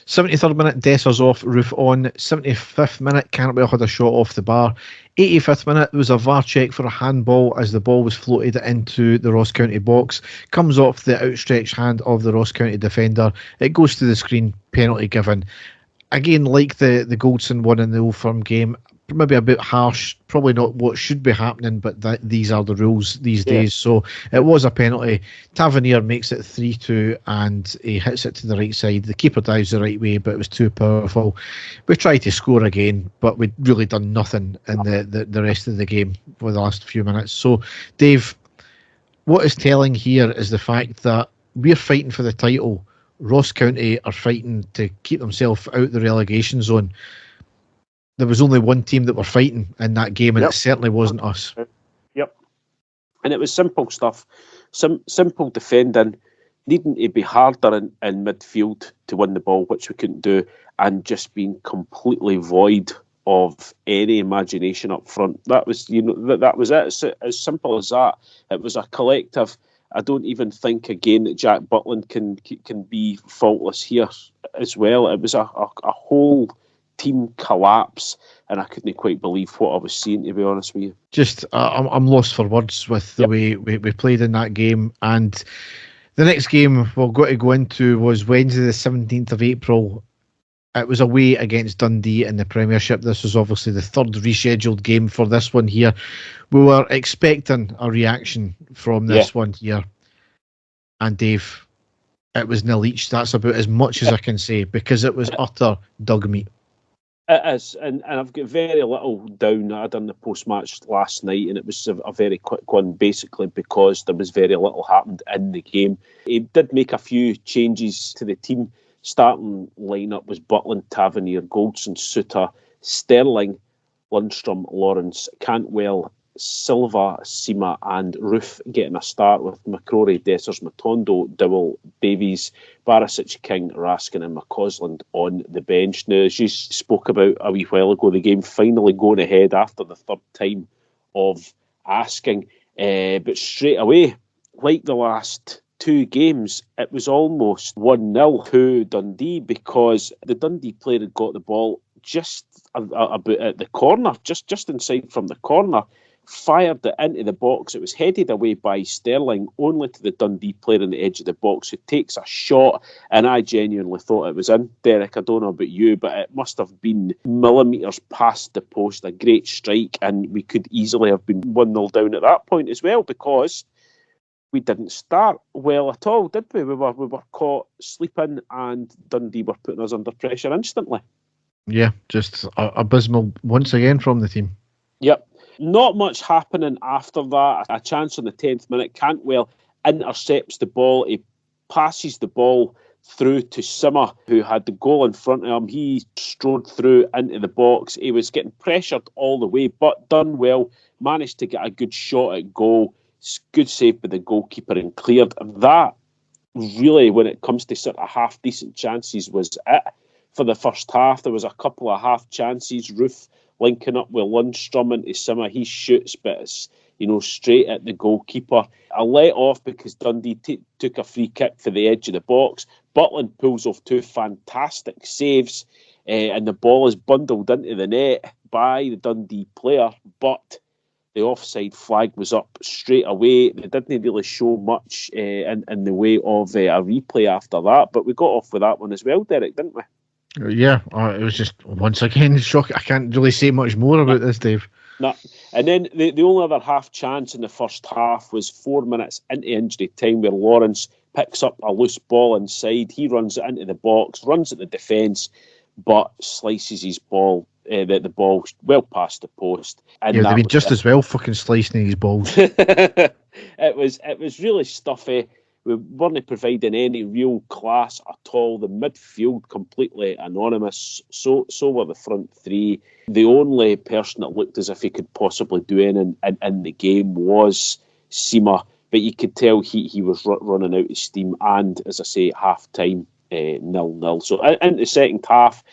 73rd minute, Dessers off, Roof on. 75th minute, Cantwell had a shot off the bar. 85th minute, there was a VAR check for a handball as the ball was floated into the Ross County box. Comes off the outstretched hand of the Ross County defender. It goes to the screen, penalty given. Again, like the Goldson one in the Old Firm game, maybe a bit harsh, probably not what should be happening, but these are the rules these days. So it was a penalty. Tavernier makes it 3-2 and he hits it to the right side. The keeper dives the right way, but it was too powerful. We tried to score again, but we'd really done nothing in the rest of the game for the last few minutes. So, Dave, what is telling here is the fact that we're fighting for the title. Ross County are fighting to keep themselves out the relegation zone. There was only one team that were fighting in that game, and it certainly wasn't us. Yep. And it was simple stuff. Simple defending, needing to be harder in midfield to win the ball, which we couldn't do, and just being completely void of any imagination up front. That was, that was it. It's as simple as that. It was a collective. I don't even think, again, that Jack Butland can be faultless here as well. It was a whole team collapse, and I couldn't quite believe what I was seeing, to be honest with you. Just, I'm lost for words with the way we played in that game. And the next game we're going to go into was Wednesday the 17th of April. It was away against Dundee in the Premiership. This was obviously the third rescheduled game for this one here. We were expecting a reaction from this one here. And Dave, it was nil each. That's about as much as I can say, because it was utter dog meat. It is, and I've got very little down. I done the post-match last night, and it was a very quick one, basically because there was very little happened in the game. He did make a few changes to the team. Starting lineup was Butland, Tavernier, Goldson, Suter, Sterling, Lundstrom, Lawrence, Cantwell, Silva, Sima and Roof getting a start, with McCrory, Dessers, Matondo, Dowell, Davies, Barisic, King, Raskin and McCausland on the bench. Now, as you spoke about a wee while ago, the game finally going ahead after the third time of asking, but straight away, like the last two games, it was almost 1-0 to Dundee, because the Dundee player had got the ball just about at the corner, just inside from the corner, fired it into the box. It was headed away by Sterling, only to the Dundee player on the edge of the box, who takes a shot, and I genuinely thought it was in. Derek, I don't know about you, but it must have been millimetres past the post, a great strike, and we could easily have been 1-0 down at that point as well, because we didn't start well at all, did we? We were caught sleeping, and Dundee were putting us under pressure instantly. Yeah, just abysmal once again from the team. Yep. Not much happening after that. A chance on the 10th minute. Cantwell intercepts the ball. He passes the ball through to Sima, who had the goal in front of him. He strode through into the box. He was getting pressured all the way, but done well. Managed to get a good shot at goal. Good save by the goalkeeper and cleared. That really, when it comes to sort of half-decent chances, was it for the first half. There was a couple of half chances. Roof linking up with Lundstrom into Simmer. He shoots, but it's, straight at the goalkeeper. I let off because Dundee took a free kick for the edge of the box. Butland pulls off 2 fantastic saves, and the ball is bundled into the net by the Dundee player, but the offside flag was up straight away. They didn't really show much in the way of a replay after that, but we got off with that one as well, Derek, didn't we? Yeah, it was just, once again, shocking. I can't really say much more about this, Dave. No. And then the only other half chance in the first half was 4 minutes into injury time, where Lawrence picks up a loose ball inside. He runs it into the box, runs at the defence, but slices his ball, the ball well past the post. And yeah, they've been just as well fucking slicing his balls. It was really stuffy. We weren't providing any real class at all. The midfield completely anonymous. So were the front three. The only person that looked as if he could possibly do anything in the game was Sima, but you could tell he was running out of steam. And as I say, half time 0-0. So in the second half,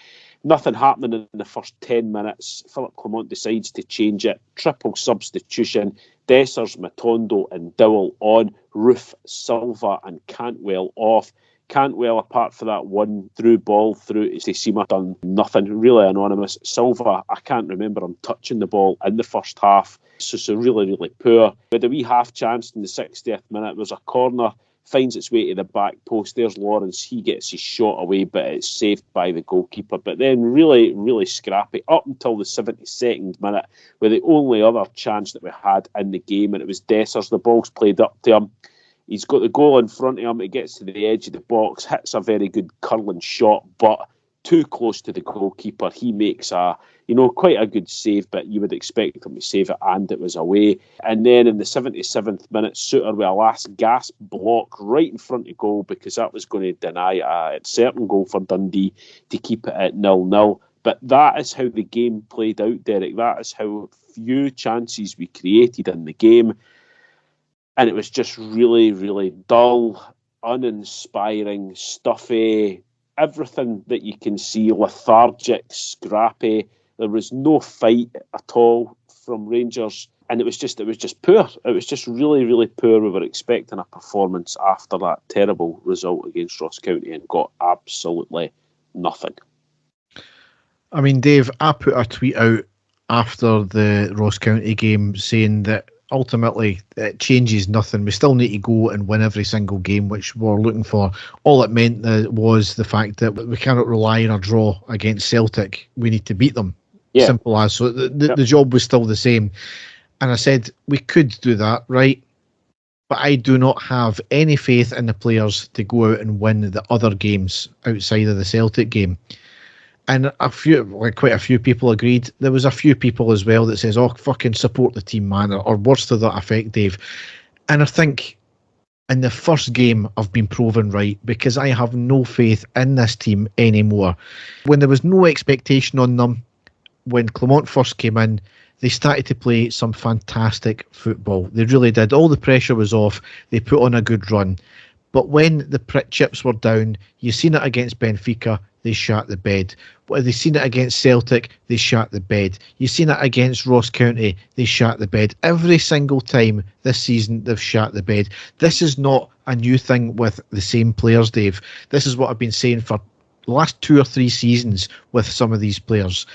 nothing happening in the first 10 minutes. Philip Clement decides to change it. Triple substitution. Dessers, Matondo and Dowell on. Roof, Silva and Cantwell off. Cantwell, apart for that one through ball through to Sima, done nothing. Really anonymous. Silva, I can't remember him touching the ball in the first half. So really, really poor. With a wee half chance in the 60th minute, was a corner. Finds its way to the back post. There's Lawrence. He gets his shot away, but it's saved by the goalkeeper. But then really, really scrappy up until the 72nd minute, where the only other chance that we had in the game, and it was Dessers. The ball's played up to him. He's got the goal in front of him. He gets to the edge of the box, hits a very good curling shot, but too close to the goalkeeper. He makes quite a good save, but you would expect him to save it, and it was away. And then in the 77th minute, Suter with a last gasp block right in front of goal, because that was going to deny a certain goal for Dundee to keep it at 0-0. But that is how the game played out, Derek. That is how few chances we created in the game. And it was just really, really dull, uninspiring, stuffy, everything that you can see, lethargic, scrappy. There was no fight at all from Rangers, and it was just poor. It was just really, really poor. We were expecting a performance after that terrible result against Ross County and got absolutely nothing. I mean, Dave, I put a tweet out after the Ross County game saying that ultimately it changes nothing. We still need to go and win every single game, which we're looking for. All it meant was the fact that we cannot rely on a draw against Celtic. We need to beat them. Yeah. Simple as. So the job was still the same. And I said we could do that, right? But I do not have any faith in the players to go out and win the other games outside of the Celtic game. And quite a few people agreed. There was a few people as well that says, "Oh, fucking support the team, man," or words to that effect, Dave. And I think in the first game, I've been proven right, because I have no faith in this team anymore. When there was no expectation on them, when Clement first came in, they started to play some fantastic football. They really did. All the pressure was off. They put on a good run. But when the chips were down, you seen it against Benfica, they shat the bed. They seen it against Celtic, they shat the bed. You seen it against Ross County, they shat the bed. Every single time this season, they've shat the bed. This is not a new thing with the same players, Dave. This is what I've been saying for the last 2 or 3 seasons with some of these players.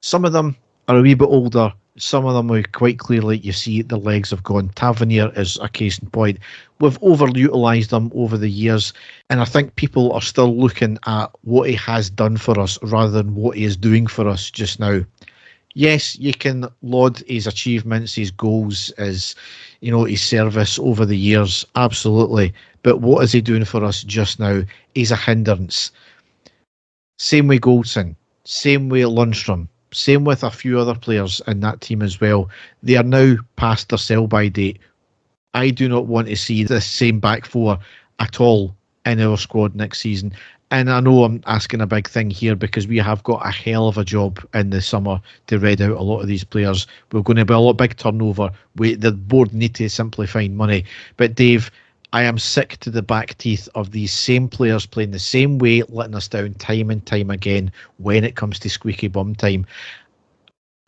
Some of them are a wee bit older. Some of them are quite clearly, you see, the legs have gone. Tavernier is a case in point. We've overutilised them over the years, and I think people are still looking at what he has done for us rather than what he is doing for us just now. Yes, you can laud his achievements, his goals, his service over the years, absolutely. But what is he doing for us just now? He's a hindrance. Same with Goldson, same with Lundstrom. Same with a few other players in that team as well. They are now past their sell-by date. I do not want to see the same back four at all in our squad next season. And I know I'm asking a big thing here, because we have got a hell of a job in the summer to read out a lot of these players. We're going to be a lot big turnover. The board need to simply find money. But Dave, I am sick to the back teeth of these same players playing the same way, letting us down time and time again when it comes to squeaky bum time.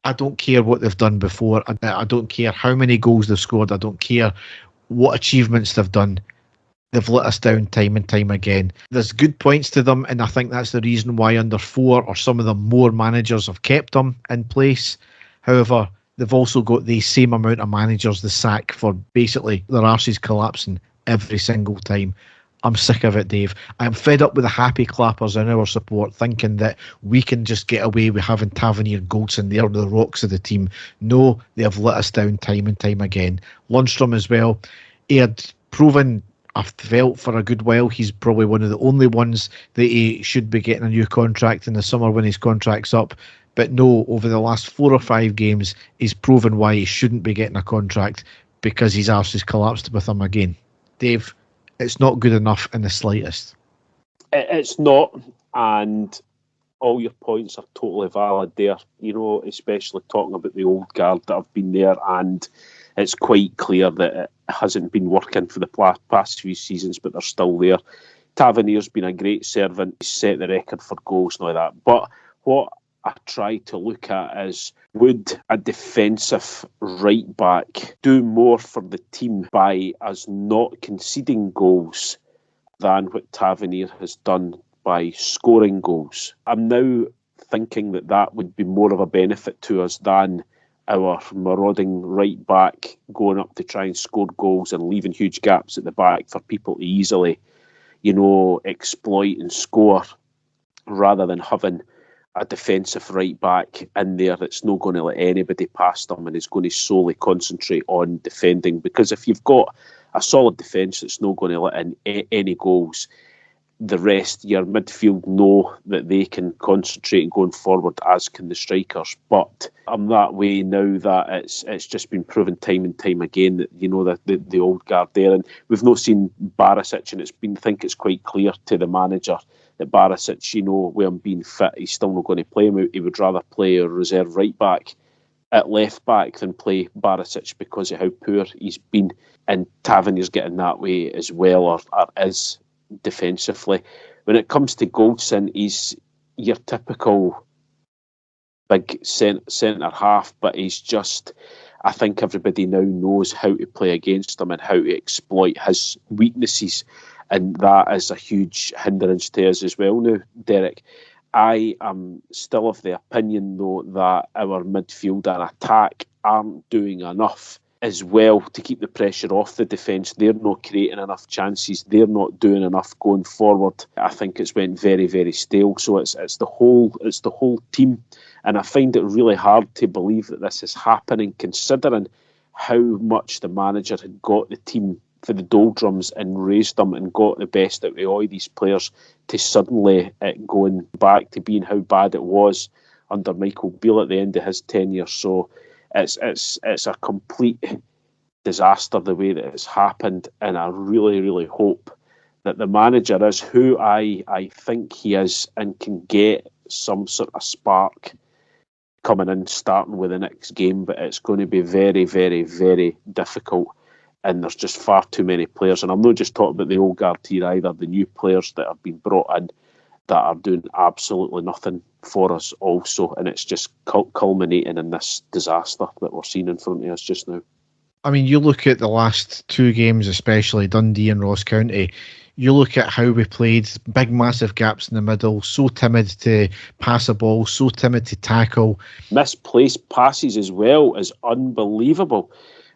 I don't care what they've done before. I don't care how many goals they've scored. I don't care what achievements they've done. They've let us down time and time again. There's good points to them, and I think that's the reason why under 4 or some of them more managers have kept them in place. However, they've also got the same amount of managers the sack for basically their arses collapsing every single time. I'm sick of it, Dave. I'm fed up with the happy clappers in our support thinking that we can just get away with having Tavernier, Goldson. They're the rocks of the team. No, they have let us down time and time again. Lundstrom as well. He had proven, I've felt for a good while, he's probably one of the only ones that he should be getting a new contract in the summer when his contract's up. But no, over the last 4 or 5 games, he's proven why he shouldn't be getting a contract, because his arse has collapsed with him again. Dave, it's not good enough in the slightest. It's not, and all your points are totally valid there, especially talking about the old guard that have been there, and it's quite clear that it hasn't been working for the past few seasons, but they're still there. Tavernier's been a great servant. He's set the record for goals and all that. But what I try to look at is, would a defensive right back do more for the team by us not conceding goals than what Tavernier has done by scoring goals? I'm now thinking that would be more of a benefit to us than our marauding right back going up to try and score goals and leaving huge gaps at the back for people to easily, exploit and score, rather than having a defensive right back in there that's not going to let anybody past them and is going to solely concentrate on defending. Because if you've got a solid defence that's not going to let in any goals, the rest, your midfield, know that they can concentrate going forward, as can the strikers. But I'm that way now that it's just been proven time and time again that the old guard there, and we've not seen Barisic, and I think it's quite clear to the manager that Barisic, with him being fit, he's still not going to play him. He would rather play a reserve right back at left back than play Barisic because of how poor he's been. And Tavernier's getting that way as well, or is defensively. When it comes to Goldson, he's your typical big centre half, but he's just, I think everybody now knows how to play against him and how to exploit his weaknesses. And that is a huge hindrance to us as well now, Derek. I am still of the opinion, though, that our midfield and attack aren't doing enough as well to keep the pressure off the defence. They're not creating enough chances. They're not doing enough going forward. I think it's went very, very stale. So it's the whole team. And I find it really hard to believe that this is happening, considering how much the manager had got the team for the doldrums and raised them and got the best out of all these players, to suddenly going back to being how bad it was under Michael Beale at the end of his tenure. So it's a complete disaster the way that it's happened, and I really, really hope that the manager is who I think he is and can get some sort of spark coming in, starting with the next game. But it's going to be very, very, very difficult. And there's just far too many players. And I'm not just talking about the old guard here either, the new players that have been brought in that are doing absolutely nothing for us also. And it's just culminating in this disaster that we're seeing in front of us just now. I mean, you look at the last 2 games, especially Dundee and Ross County, you look at how we played, big massive gaps in the middle, so timid to pass a ball, so timid to tackle. Misplaced passes as well is unbelievable.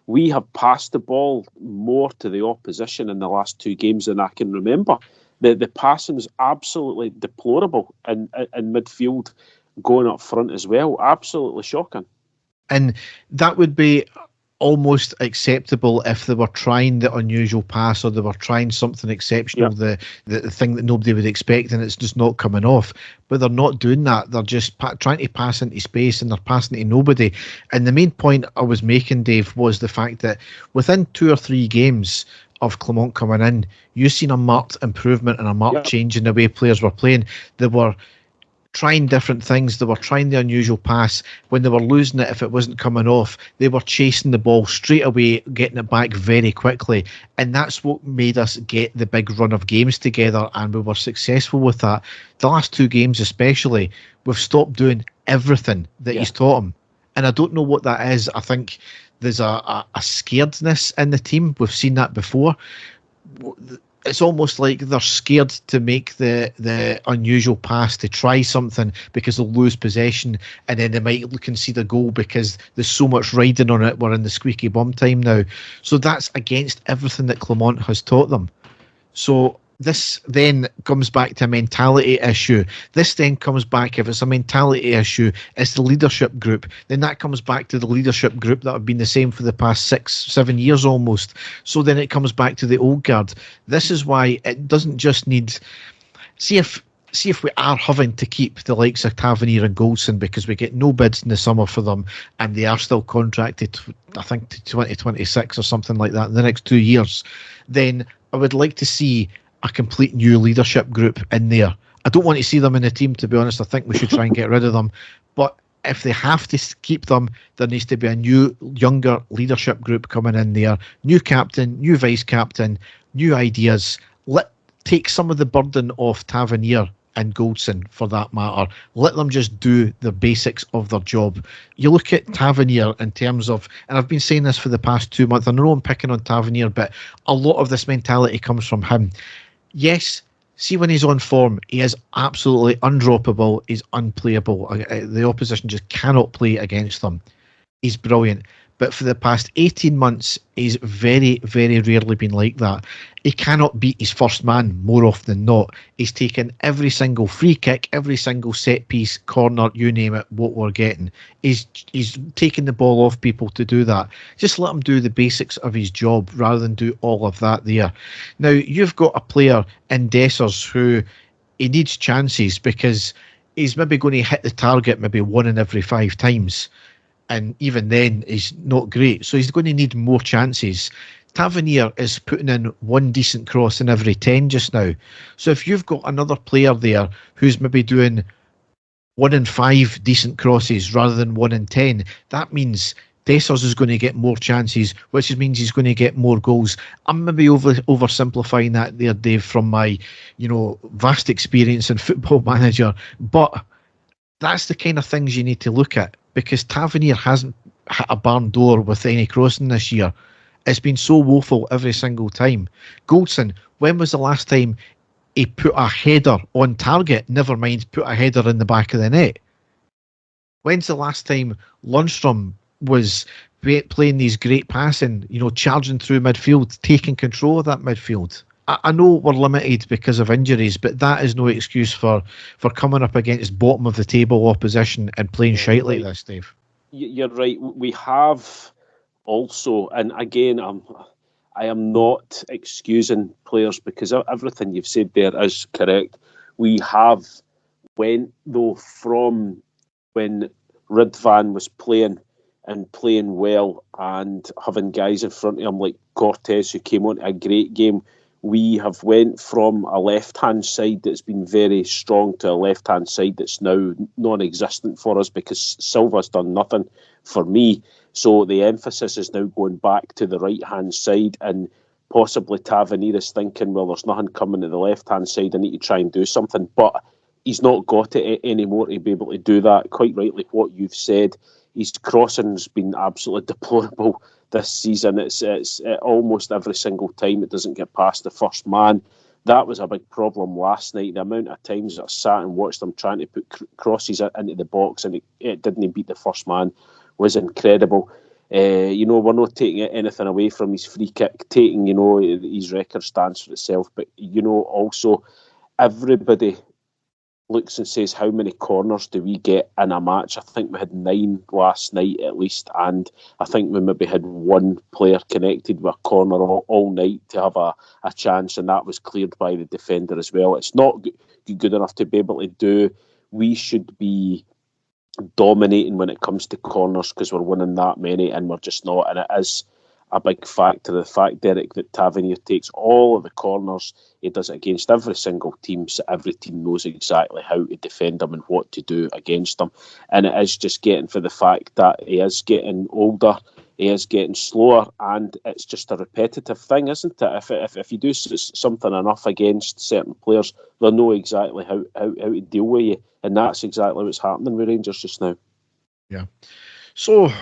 We have passed the ball more to the opposition in the last 2 games than I can remember. The passing is absolutely deplorable in midfield, going up front as well. Absolutely shocking. And that would be almost acceptable if they were trying the unusual pass, or they were trying something exceptional, the thing that nobody would expect, and it's just not coming off. But they're not doing that. They're just trying to pass into space, and they're passing to nobody. And the main point I was making, Dave, was the fact that within 2 or 3 games of Clement coming in, you've seen a marked improvement and a marked change in the way players were playing. They were trying different things. They were trying the unusual pass. When they were losing it, if it wasn't coming off, they were chasing the ball straight away, getting it back very quickly. And that's what made us get the big run of games together, and we were successful with that. The last 2 games especially, we've stopped doing everything that he's taught them. And I don't know what that is. I think there's a scaredness in the team. We've seen that before. It's almost like they're scared to make the unusual pass, to try something, because they'll lose possession, and then they might concede a goal because there's so much riding on it. We're in the squeaky bum time now. So that's against everything that Clement has taught them. So this then comes back to a mentality issue. This then comes back, if it's a mentality issue, it's the leadership group. Then that comes back to the leadership group that have been the same for the past 6-7 years almost. So then it comes back to the old guard. This is why it doesn't just need... See if we are having to keep the likes of Tavernier and Goldson, because we get no bids in the summer for them, and they are still contracted, I think, to 2026 or something like that in the next 2 years, then I would like to see a complete new leadership group in there. I don't want to see them in the team, to be honest. I think we should try and get rid of them. But if they have to keep them, there needs to be a new, younger leadership group coming in there. New captain, new vice captain, new ideas. Take some of the burden off Tavernier and Goldson, for that matter. Let them just do the basics of their job. You look at Tavernier in terms of, and I've been saying this for the past 2 months, I know I'm picking on Tavernier, but a lot of this mentality comes from him. Yes, see, when he's on form, he is absolutely undroppable. He's unplayable. The opposition just cannot play against him. He's brilliant. But for the past 18 months, he's very, very rarely been like that. He cannot beat his first man more often than not. He's taken every single free kick, every single set piece, corner, you name it, what we're getting. He's taking the ball off people to do that. Just let him do the basics of his job rather than do all of that there. Now, you've got a player in Dessers who he needs chances, because he's maybe going to hit the target maybe 1 in every 5 times. And even then, he's not great. So he's going to need more chances. Tavernier is putting in 1 decent cross in every 10 just now. So if you've got another player there who's maybe doing 1 in 5 decent crosses rather than 1 in 10, that means Dessers is going to get more chances, which means he's going to get more goals. I'm maybe oversimplifying that there, Dave, from my vast experience in Football Manager. But that's the kind of things you need to look at, because Tavernier hasn't hit a barn door with any crossing this year. It's been so woeful every single time. Goldson, when was the last time he put a header on target, never mind put a header in the back of the net? When's the last time Lundstrom was playing these great passing, charging through midfield, taking control of that midfield? I know we're limited because of injuries, but that is no excuse for coming up against bottom of the table opposition and playing shite like this, Dave. You're right. We have also, and again, I am not excusing players, because everything you've said there is correct. We have went, though, from when Ridvan was playing well and having guys in front of him like Cortez, who came on to a great game. We have went from a left-hand side that's been very strong to a left-hand side that's now non-existent for us, because Silva's done nothing for me. So the emphasis is now going back to the right-hand side, and possibly Tavernier is thinking, well, there's nothing coming to the left-hand side, I need to try and do something. But he's not got it anymore to be able to do that. Quite rightly, what you've said, his crossing's been absolutely deplorable this season. It's almost every single time it doesn't get past the first man. That was a big problem last night. The amount of times that I sat and watched them trying to put crosses into the box and it didn't beat the first man was incredible. We're not taking anything away from his free kick, taking, his record stands for itself, but, also everybody looks and says, how many corners do we get in a match? I think we had 9 last night at least, and I think we maybe had 1 player connected with a corner all night to have a chance, and that was cleared by the defender as well. It's not good enough to be able to do. We should be dominating when it comes to corners, because we're winning that many and we're just not, and it is a big factor. The fact, Derek, that Tavernier takes all of the corners, he does it against every single team, so every team knows exactly how to defend them and what to do against them. And it is just getting for the fact that he is getting older, he is getting slower, and it's just a repetitive thing, isn't it? If you do something enough against certain players, they'll know exactly how to deal with you. And that's exactly what's happening with Rangers just now. Yeah. So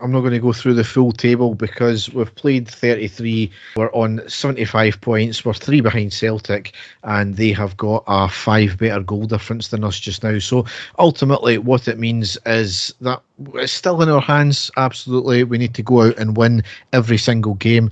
I'm not going to go through the full table because we've played 33. We're on 75 points. We're 3 behind Celtic, and they have got a 5 better goal difference than us just now. So ultimately, what it means is that it's still in our hands. Absolutely. We need to go out and win every single game.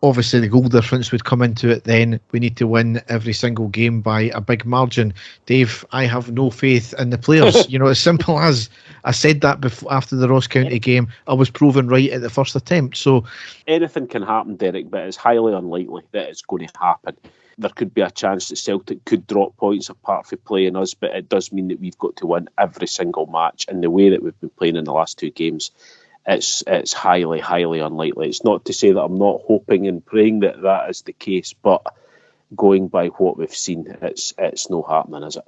Obviously, the goal difference would come into it then. We need to win every single game by a big margin. Dave, I have no faith in the players. As simple as I said that before, after the Ross County game. I was proven right at the first attempt. So anything can happen, Derek, but it's highly unlikely that it's going to happen. There could be a chance that Celtic could drop points apart from playing us, but it does mean that we've got to win every single match. And the way that we've been playing in the last 2 games, it's highly, highly unlikely. It's not to say that I'm not hoping and praying that that is the case, but going by what we've seen, it's no happening, is it?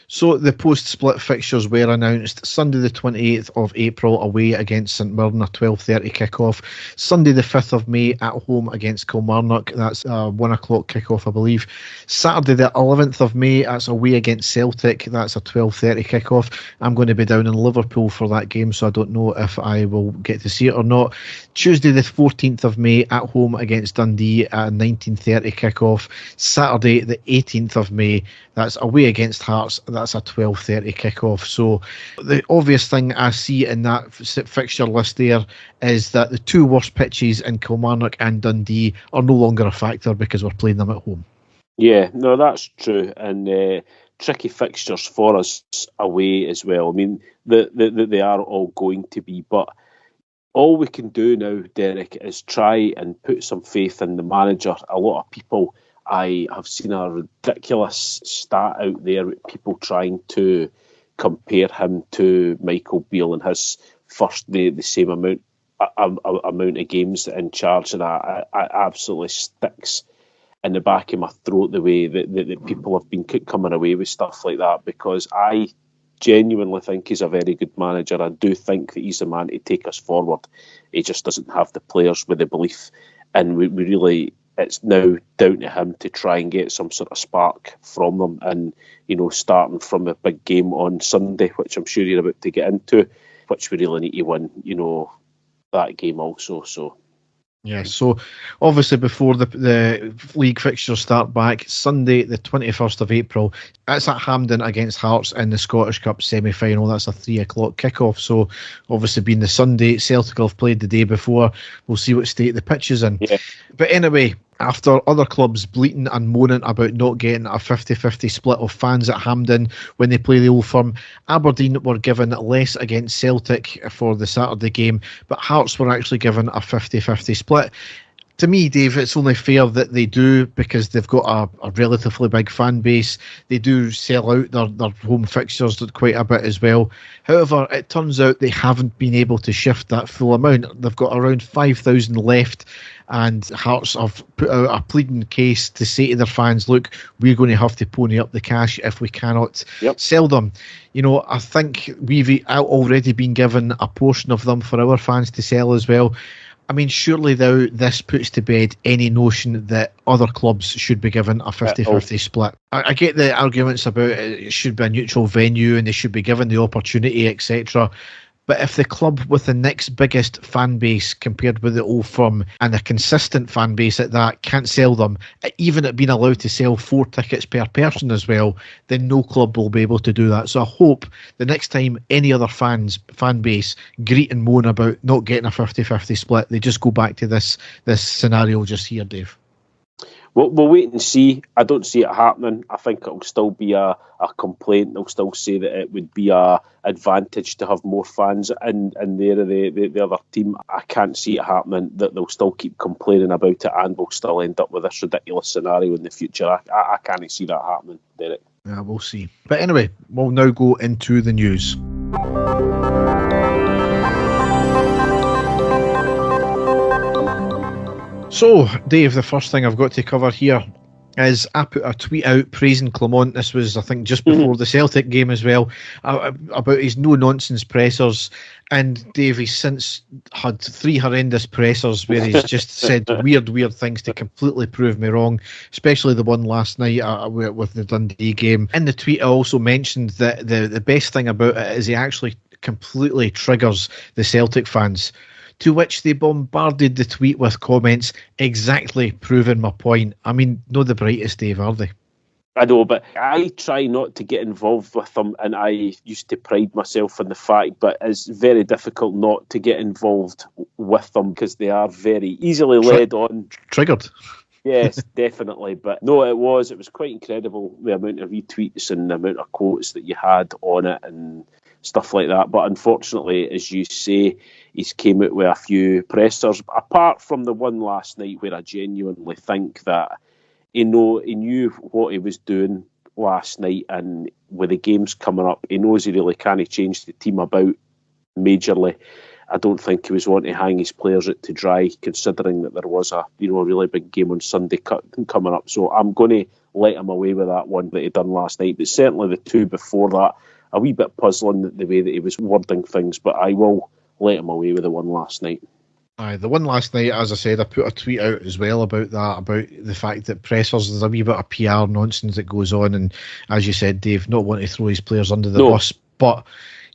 So the post-split fixtures were announced. Sunday the 28th of April away against St Mirren, a 12:30 kick-off. Sunday the 5th of May at home against Kilmarnock, that's a 1 o'clock kick-off I believe. Saturday the 11th of May, that's away against Celtic, that's a 12:30 kick-off. I'm going to be down in Liverpool for that game, so I don't know if I will get to see it or not. Tuesday the 14th of May at home against Dundee at a 19:30 kick-off. Saturday the 18th of May, that's away against Hearts, that's a 12:30 kick-off. So the obvious thing I see in that fixture list there is that the 2 worst pitches in Kilmarnock and Dundee are no longer a factor because we're playing them at home. Yeah, no, that's true. And tricky fixtures for us away as well. I mean, they are all going to be, but all we can do now, Derek, is try and put some faith in the manager. A lot of people, I have seen a ridiculous stat out there with people trying to compare him to Michael Beale and his first the same amount of games in charge, and I absolutely sticks in the back of my throat the way that people have been coming away with stuff like that, because I genuinely think he's a very good manager. I do think that he's the man to take us forward. He just doesn't have the players with the belief, and we really, it's now down to him to try and get some sort of spark from them. And, starting from a big game on Sunday, which I'm sure you're about to get into, which we really need to win, that game also. So. Yeah, so obviously before the league fixtures start back, Sunday the 21st of April, it's at Hampden against Hearts in the Scottish Cup semi-final. That's a 3 o'clock kick-off. So obviously being the Sunday, Celtic have played the day before. We'll see what state the pitch is in. Yeah. But anyway, after other clubs bleating and moaning about not getting a 50-50 split of fans at Hampden when they play the Old Firm, Aberdeen were given less against Celtic for the Saturday game, but Hearts were actually given a 50-50 split. To me, Dave, it's only fair that they do, because they've got a relatively big fan base. They do sell out their home fixtures quite a bit as well. However, it turns out they haven't been able to shift that full amount. They've got around 5,000 left, and Hearts have put out a pleading case to say to their fans, look, we're going to have to pony up the cash if we cannot sell them. I think we've already been given a portion of them for our fans to sell as well. I mean, surely though this puts to bed any notion that other clubs should be given a 50-50 split. I get the arguments about it should be a neutral venue and they should be given the opportunity, etc. But if the club with the next biggest fan base compared with the Old Firm, and a consistent fan base at that, can't sell them, even at being allowed to sell 4 tickets per person as well, then no club will be able to do that. So I hope the next time any other fan base greet and moan about not getting a 50-50 split, they just go back to this scenario just here, Dave. We'll wait and see. I don't see it happening. I think it'll still be a complaint. They'll still say that it would be a advantage to have more fans in there, the other team. I can't see it happening. That they'll still keep complaining about it, and we'll still end up with this ridiculous scenario in the future. I can't see that happening, Derek. Yeah, we'll see. But anyway, we'll now go into the news. So, Dave, the first thing I've got to cover here is I put a tweet out praising Clement. This was, I think, just before the Celtic game as well, about his no-nonsense pressers. And Dave, he's since had 3 horrendous pressers where he's just said weird things to completely prove me wrong, especially the one last night with the Dundee game. In the tweet, I also mentioned that the best thing about it is he actually completely triggers the Celtic fans, to which they bombarded the tweet with comments exactly proving my point. I mean, not the brightest, Dave, are they? I know, but I try not to get involved with them, and I used to pride myself in the fact, but it's very difficult not to get involved with them because they are very easily led on. Triggered. Yes, definitely. But no, it was quite incredible, the amount of retweets and the amount of quotes that you had on it and stuff like that. But unfortunately, as you say, he's came out with a few pressers, apart from the one last night where I genuinely think that he knew what he was doing last night, and with the games coming up, he knows he really can't change the team about majorly. I don't think he was wanting to hang his players out to dry, considering that there was a really big game on Sunday coming up. So I'm going to let him away with that one that he done last night. But certainly the two before that, a wee bit puzzling the way that he was wording things, but I will let him away with the one last night. Aye, the one last night, as I said, I put a tweet out as well about that, about the fact that pressers, there's a wee bit of PR nonsense that goes on, and as you said, Dave, not wanting to throw his players under the bus, but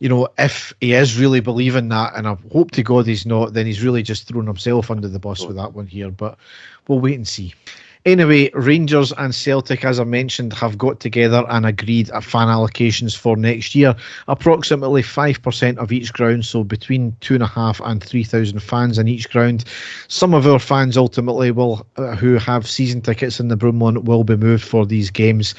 if he is really believing that, and I hope to God he's not, then he's really just thrown himself under the bus with that one here, but we'll wait and see. Anyway, Rangers and Celtic, as I mentioned, have got together and agreed at fan allocations for next year. Approximately 5% of each ground, so between 2,500 and 3,000 fans in each ground. Some of our fans ultimately who have season tickets in the Broomlawn will be moved for these games.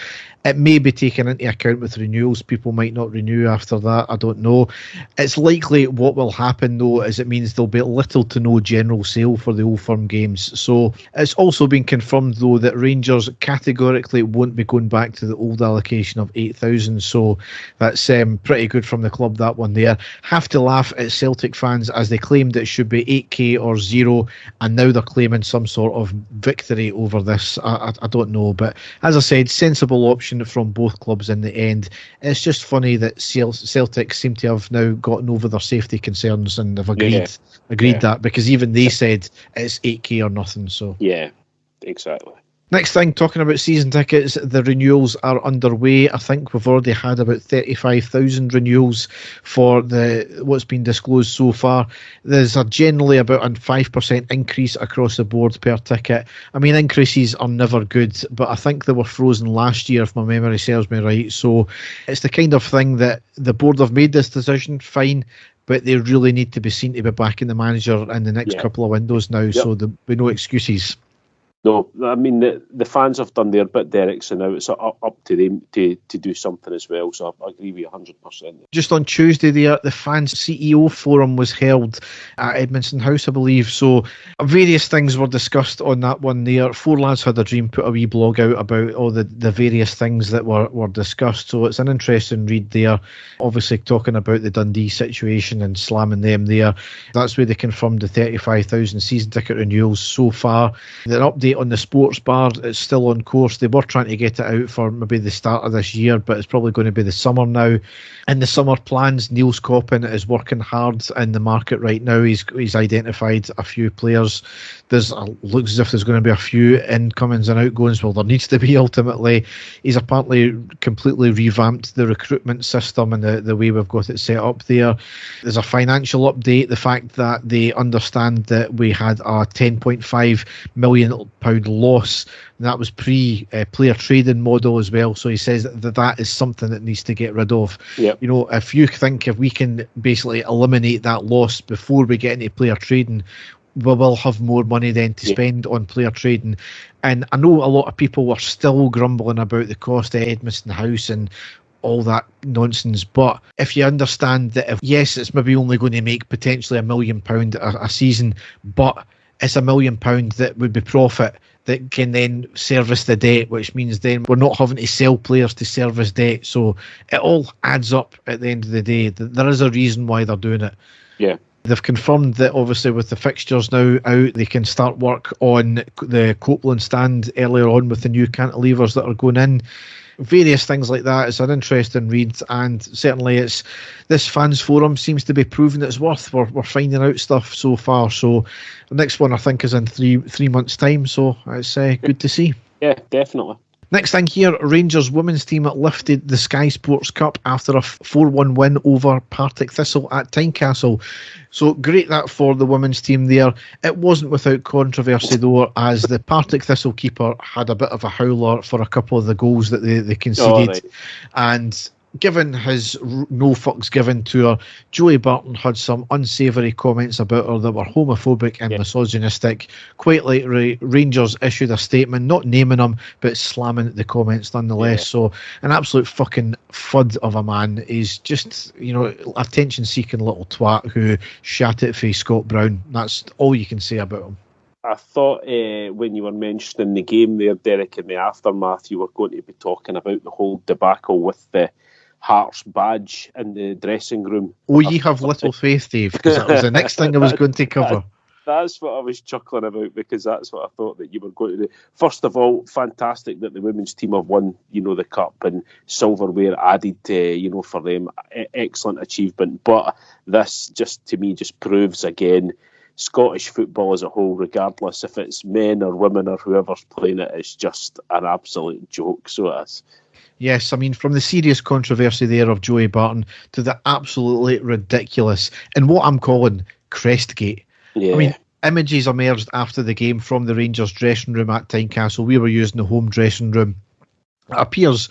It may be taken into account with renewals. People might not renew after that. I don't know. It's likely what will happen, though, is it means there'll be little to no general sale for the Old Firm games. So it's also been confirmed, though, that Rangers categorically won't be going back to the old allocation of 8,000. So that's pretty good from the club, that one there. Have to laugh at Celtic fans as they claimed it should be 8k or 0, and now they're claiming some sort of victory over this. I don't know. But as I said, sensible option from both clubs in the end. It's just funny that Celtic seem to have now gotten over their safety concerns and have agreed that, because even they said it's 8k or nothing. So yeah, exactly. Next thing, talking about season tickets, the renewals are underway. I think we've already had about 35,000 renewals for what's been disclosed so far. There's generally about a 5% increase across the board per ticket. I mean, increases are never good, but I think they were frozen last year, if my memory serves me right. So it's the kind of thing that the board have made this decision, fine, but they really need to be seen to be backing the manager in the next couple of windows now, so there'll be no excuses. No, I mean, the fans have done their bit, Derek, so now it's up to them to do something as well, so I agree with you 100%. Just on Tuesday there, the fans CEO forum was held at Edmondson House, I believe, so various things were discussed on that one there. Four Lads Had a Dream put a wee blog out about all the various things that were discussed, so it's an interesting read there, obviously talking about the Dundee situation and slamming them there. That's where they confirmed the 35,000 season ticket renewals so far. The update on the sports bar, it's still on course. They were trying to get it out for maybe the start of this year, but it's probably going to be the summer now. In the summer plans, Niels Coppin is working hard in the market right now. He's identified a few players. Looks as if there's going to be a few incomings and outgoings. Well, there needs to be ultimately. He's apparently completely revamped the recruitment system and the way we've got it set up there. There's a financial update, the fact that they understand that we had a £10.5 million loss, and that was pre-player trading model as well. So he says that is something that needs to get rid of. Yep. If we can basically eliminate that loss before we get into player trading, we will have more money then to spend on player trading. And I know a lot of people were still grumbling about the cost of Edmondson House and all that nonsense, but if you understand that, yes, it's maybe only going to make potentially £1 million a season, but it's £1 million that would be profit that can then service the debt, which means then we're not having to sell players to service debt. So it all adds up at the end of the day. There is a reason why they're doing it. Yeah. They've confirmed that obviously with the fixtures now out, they can start work on the Copeland stand earlier on with the new cantilevers that are going in. Various things like that. It's an interesting read, and certainly it's this fans forum seems to be proving its worth. We're finding out stuff so far. So the next one I think is in three months' time. So it's good to see. Yeah, definitely. Next thing here, Rangers women's team lifted the Sky Sports Cup after a 4-1 win over Partick Thistle at Tynecastle. So great that for the women's team there. It wasn't without controversy though, as the Partick Thistle keeper had a bit of a howler for a couple of the goals that they conceded. Right. And given his no fucks given to her, Joey Barton had some unsavoury comments about her that were homophobic and misogynistic. Quite literally, Rangers issued a statement, not naming him, but slamming the comments nonetheless. So an absolute fucking fud of a man. He's just, attention-seeking little twat who shat it for Scott Brown. That's all you can say about him. I thought when you were mentioning the game there, Derek, in the aftermath, you were going to be talking about the whole debacle with the Hearts badge in the dressing room. Oh, ye have little faith, Dave, because that was the next thing I was going to cover. That's what I was chuckling about, because that's what I thought that you were going to do. First of all, fantastic that the women's team have won, the cup, and silverware added, for them. Excellent achievement. But this just proves again, Scottish football as a whole, regardless if it's men or women or whoever's playing it, is just an absolute joke. So it is. Yes, I mean, from the serious controversy there of Joey Barton to the absolutely ridiculous, and what I'm calling Crestgate. Yeah. I mean, images emerged after the game from the Rangers dressing room at Tynecastle. We were using the home dressing room. It appears,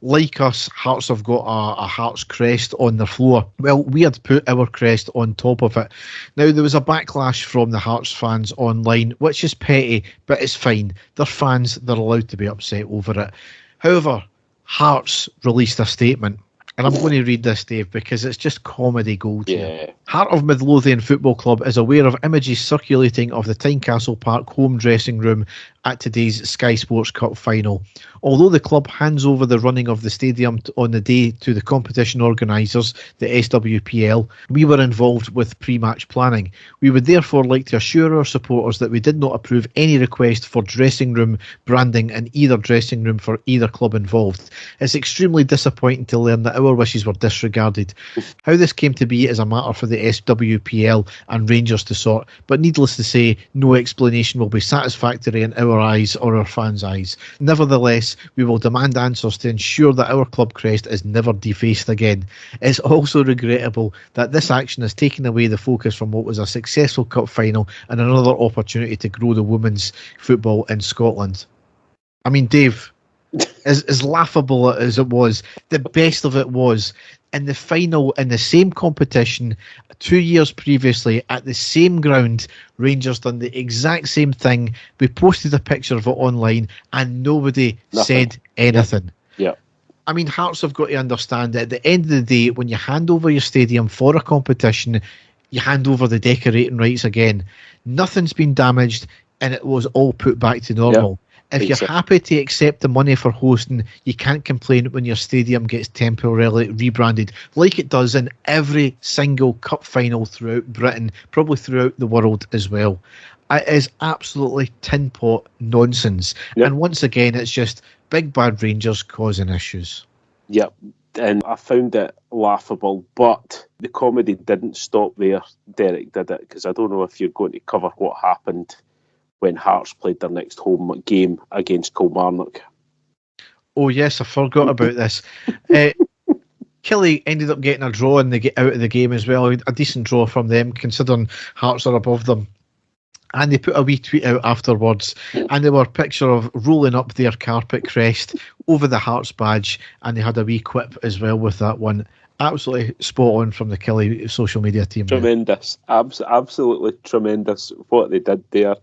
like us, Hearts have got a Hearts crest on their floor. Well, we had put our crest on top of it. Now, there was a backlash from the Hearts fans online, which is petty, but it's fine. They're fans, they're allowed to be upset over it. However, Hearts released a statement, and I'm going to read this, Dave, because it's just comedy gold here. Heart of Midlothian Football Club is aware of images circulating of the Tynecastle Park home dressing room at today's Sky Sports Cup final. Although the club hands over the running of the stadium on the day to the competition organisers, the SWPL, we were involved with pre-match planning. We would therefore like to assure our supporters that we did not approve any request for dressing room branding in either dressing room for either club involved. It's extremely disappointing to learn that our wishes were disregarded. How this came to be is a matter for the SWPL and Rangers to sort, but needless to say, no explanation will be satisfactory in our eyes or our fans' eyes. Nevertheless, we will demand answers to ensure that our club crest is never defaced again. It's also regrettable that this action has taken away the focus from what was a successful cup final and another opportunity to grow the women's football in Scotland. I mean, Dave, as laughable as it was, the best of it was in the final in the same competition 2 years previously at the same ground. Rangers done the exact same thing. We posted a picture of it online and nobody said anything. Yeah. I mean, Hearts have got to understand that at the end of the day, when you hand over your stadium for a competition, you hand over the decorating rights again. Nothing's been damaged and it was all put back to normal. Yeah. If you're happy to accept the money for hosting, you can't complain when your stadium gets temporarily rebranded, like it does in every single cup final throughout Britain, probably throughout the world as well. It is absolutely tin pot nonsense. Yep. And once again, it's just big bad Rangers causing issues. Yep. And I found it laughable, but the comedy didn't stop there, Derek, did it? Because I don't know if you're going to cover what happened when Hearts played their next home game against Kilmarnock. Oh yes, I forgot about this. Killie ended up getting a draw and they get out of the game as well. A decent draw from them, considering Hearts are above them. And they put a wee tweet out afterwards, and they were a picture of rolling up their carpet crest over the Hearts badge, and they had a wee quip as well with that one. Absolutely spot on from the Killie social media team. Tremendous, absolutely tremendous what they did there.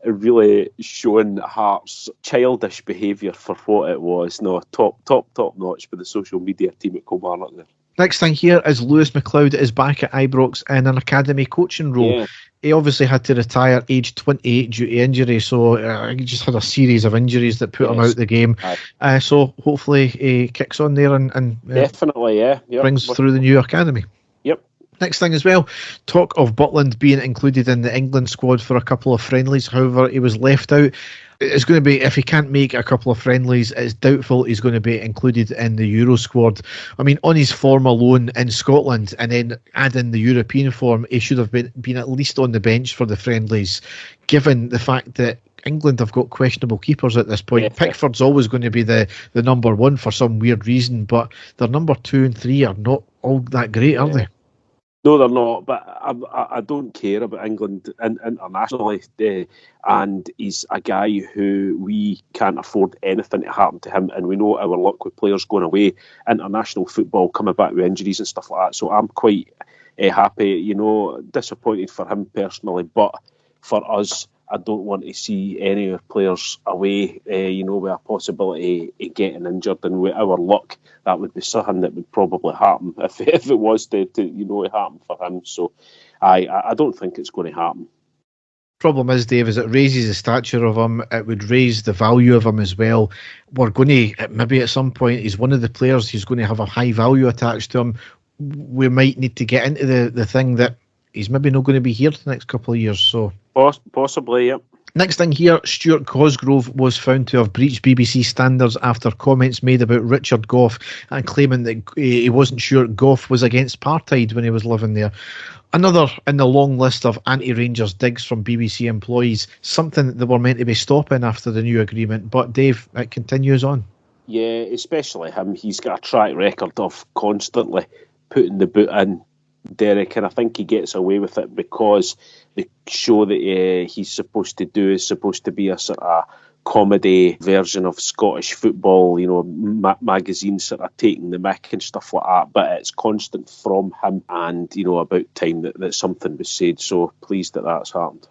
Really showing Hearts' childish behaviour for what it was. No, top notch with the social media team at Kilmarnock there. Next thing here is Lewis McLeod is back at Ibrox in an academy coaching role. Yeah. He obviously had to retire aged 28 due to injury, so he just had a series of injuries that put him out of the game. So hopefully he kicks on there and definitely, brings through the new academy. Yep. Next thing as well, talk of Butland being included in the England squad for a couple of friendlies. However, he was left out. It's going to be, if he can't make a couple of friendlies, it's doubtful he's going to be included in the Euro squad. I mean, on his form alone in Scotland, and then add in the European form, he should have been at least on the bench for the friendlies, given the fact that England have got questionable keepers at this point. Yeah. Pickford's always going to be the number one for some weird reason, but their number 2 and 3 are not all that great, are they? No, they're not, but I don't care about England internationally, and he's a guy who we can't afford anything to happen to him, and we know our luck with players going away, international football, coming back with injuries and stuff like that, so I'm quite happy, disappointed for him personally, but for us, I don't want to see any of our players away, with a possibility of getting injured, and with our luck, that would be something that would probably happen if it was to happen for him. So I don't think it's going to happen. Problem is, Dave, is it raises the stature of him. It would raise the value of him as well. We're going to, maybe at some point, he's one of the players who's going to have a high value attached to him. We might need to get into the thing that he's maybe not going to be here the next couple of years. So possibly, yeah. Next thing here, Stuart Cosgrove was found to have breached BBC standards after comments made about Richard Gough and claiming that he wasn't sure Gough was against apartheid when he was living there. Another in the long list of anti-Rangers digs from BBC employees, something that they were meant to be stopping after the new agreement. But Dave, it continues on. Yeah, especially him. He's got a track record of constantly putting the boot in, Derek, and I think he gets away with it because the show that he's supposed to do is supposed to be a sort of comedy version of Scottish football, magazines sort of taking the mick and stuff like that, but it's constant from him, and about time that something was said, so pleased that that's happened.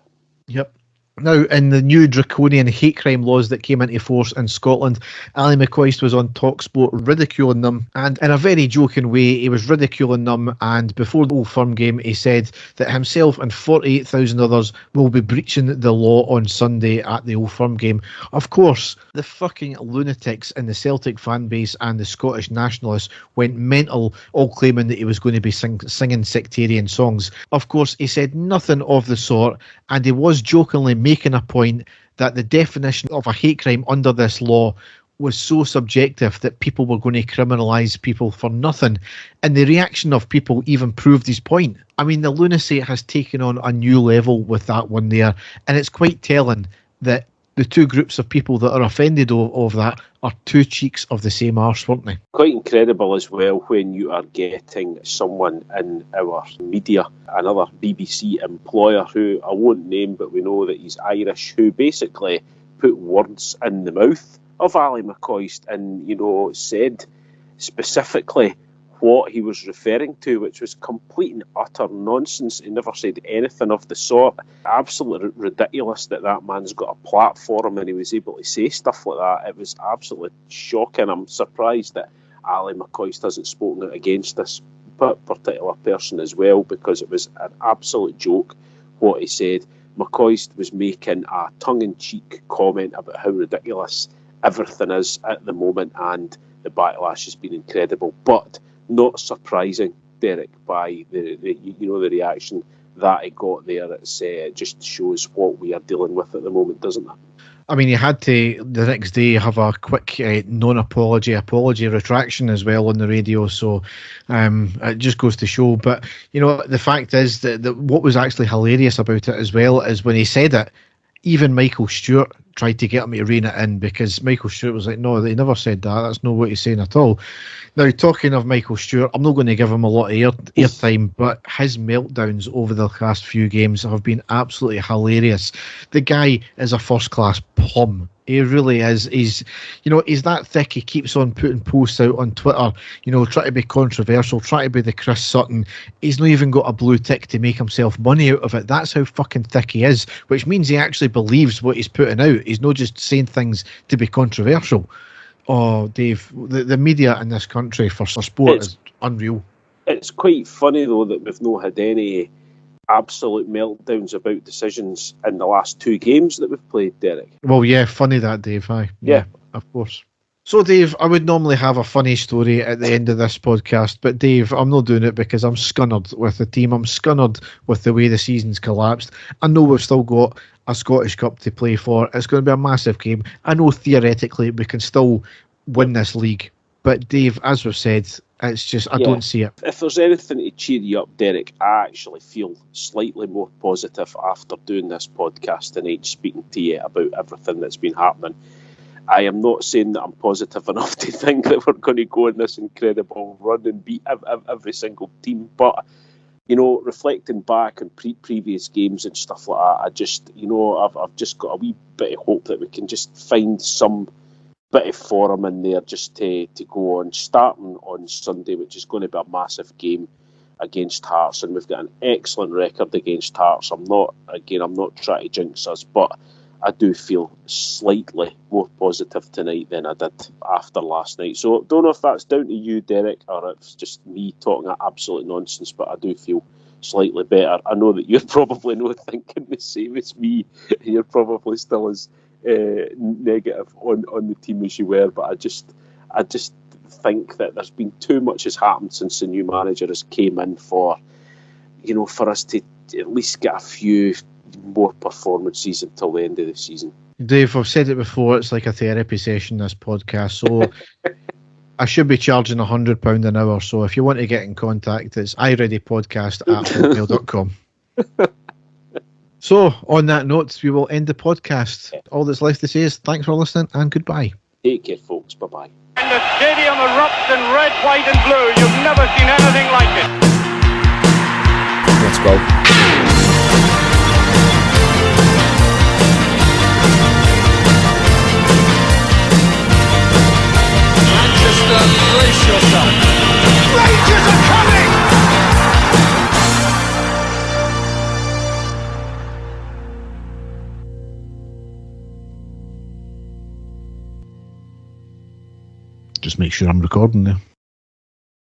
Yep. Now, in the new draconian hate crime laws that came into force in Scotland, Ali McCoist was on TalkSport ridiculing them, and in a very joking way, he was ridiculing them, and before the Old Firm game, he said that himself and 48,000 others will be breaching the law on Sunday at the Old Firm game. Of course, the fucking lunatics in the Celtic fan base and the Scottish nationalists went mental, all claiming that he was going to be singing sectarian songs. Of course, he said nothing of the sort, and he was jokingly making a point that the definition of a hate crime under this law was so subjective that people were going to criminalise people for nothing. And the reaction of people even proved his point. I mean, the lunacy has taken on a new level with that one there. And it's quite telling that the two groups of people that are offended of that are two cheeks of the same arse, weren't they? Quite incredible as well when you are getting someone in our media, another BBC employer who I won't name, but we know that he's Irish, who basically put words in the mouth of Ali McCoist and, said specifically what he was referring to, which was complete and utter nonsense. He never said anything of the sort. Absolutely ridiculous that man's got a platform and he was able to say stuff like that. It was absolutely shocking. I'm surprised that Ali McCoist hasn't spoken out against this particular person as well, because it was an absolute joke what he said. McCoist was making a tongue-in-cheek comment about how ridiculous everything is at the moment, and the backlash has been incredible, but not surprising, Derek, by the reaction that it got there. It just shows what we are dealing with at the moment, doesn't it? I mean, you had to, the next day, have a quick non-apology retraction as well on the radio, so it just goes to show. But, the fact is that what was actually hilarious about it as well is when he said it, even Michael Stewart tried to get him to rein it in, because Michael Stewart was like, no, they never said that. That's not what he's saying at all. Now, talking of Michael Stewart, I'm not going to give him a lot of airtime, but his meltdowns over the last few games have been absolutely hilarious. The guy is a first-class plum. He really is. He's that thick. He keeps on putting posts out on Twitter, trying to be controversial, trying to be the Chris Sutton. He's not even got a blue tick to make himself money out of it. That's how fucking thick he is, which means he actually believes what he's putting out. He's not just saying things to be controversial. Oh, Dave, the media in this country for sport is unreal. It's quite funny, though, that we've not had any absolute meltdowns about decisions in the last two games that we've played, Derek. Well, yeah, funny that, Dave. Aye. Yeah, of course. So, Dave, I would normally have a funny story at the end of this podcast, but Dave, I'm not doing it because I'm scunnered with the team. I'm scunnered with the way the season's collapsed. I know we've still got a Scottish Cup to play for. It's going to be a massive game. I know theoretically we can still win this league. But, Dave, as we've said, it's just, I don't see it. If there's anything to cheer you up, Derek, I actually feel slightly more positive after doing this podcast tonight, speaking to you about everything that's been happening. I am not saying that I'm positive enough to think that we're going to go on this incredible run and beat every single team. But, you know, reflecting back on previous games and stuff like that, I just, you know, I've just got a wee bit of hope that we can just find some bit of form in there just to go on, starting on Sunday, which is going to be a massive game against Hearts, and we've got an excellent record against Hearts. I'm not trying to jinx us, but I do feel slightly more positive tonight than I did after last night. So don't know if that's down to you, Derek, or it's just me talking absolute nonsense, but I do feel slightly better. I know that you're probably not thinking the same as me, and you're probably still as negative on the team as you were, but I just think that there's been too much has happened since the new manager has came in for us to at least get a few more performances until the end of the season. Dave, I've said it before, it's like a therapy session, this podcast, so I should be charging £100 an hour, so if you want to get in contact, it's ireadypodcast@hotmail.com. So, on that note, we will end the podcast. All that's left to say is thanks for listening and goodbye. Take care, folks. Bye-bye. And the stadium erupts in red, white and blue. You've never seen anything like it. Let's go. Manchester, brace yourself. Rangers are coming! Just make sure I'm recording there.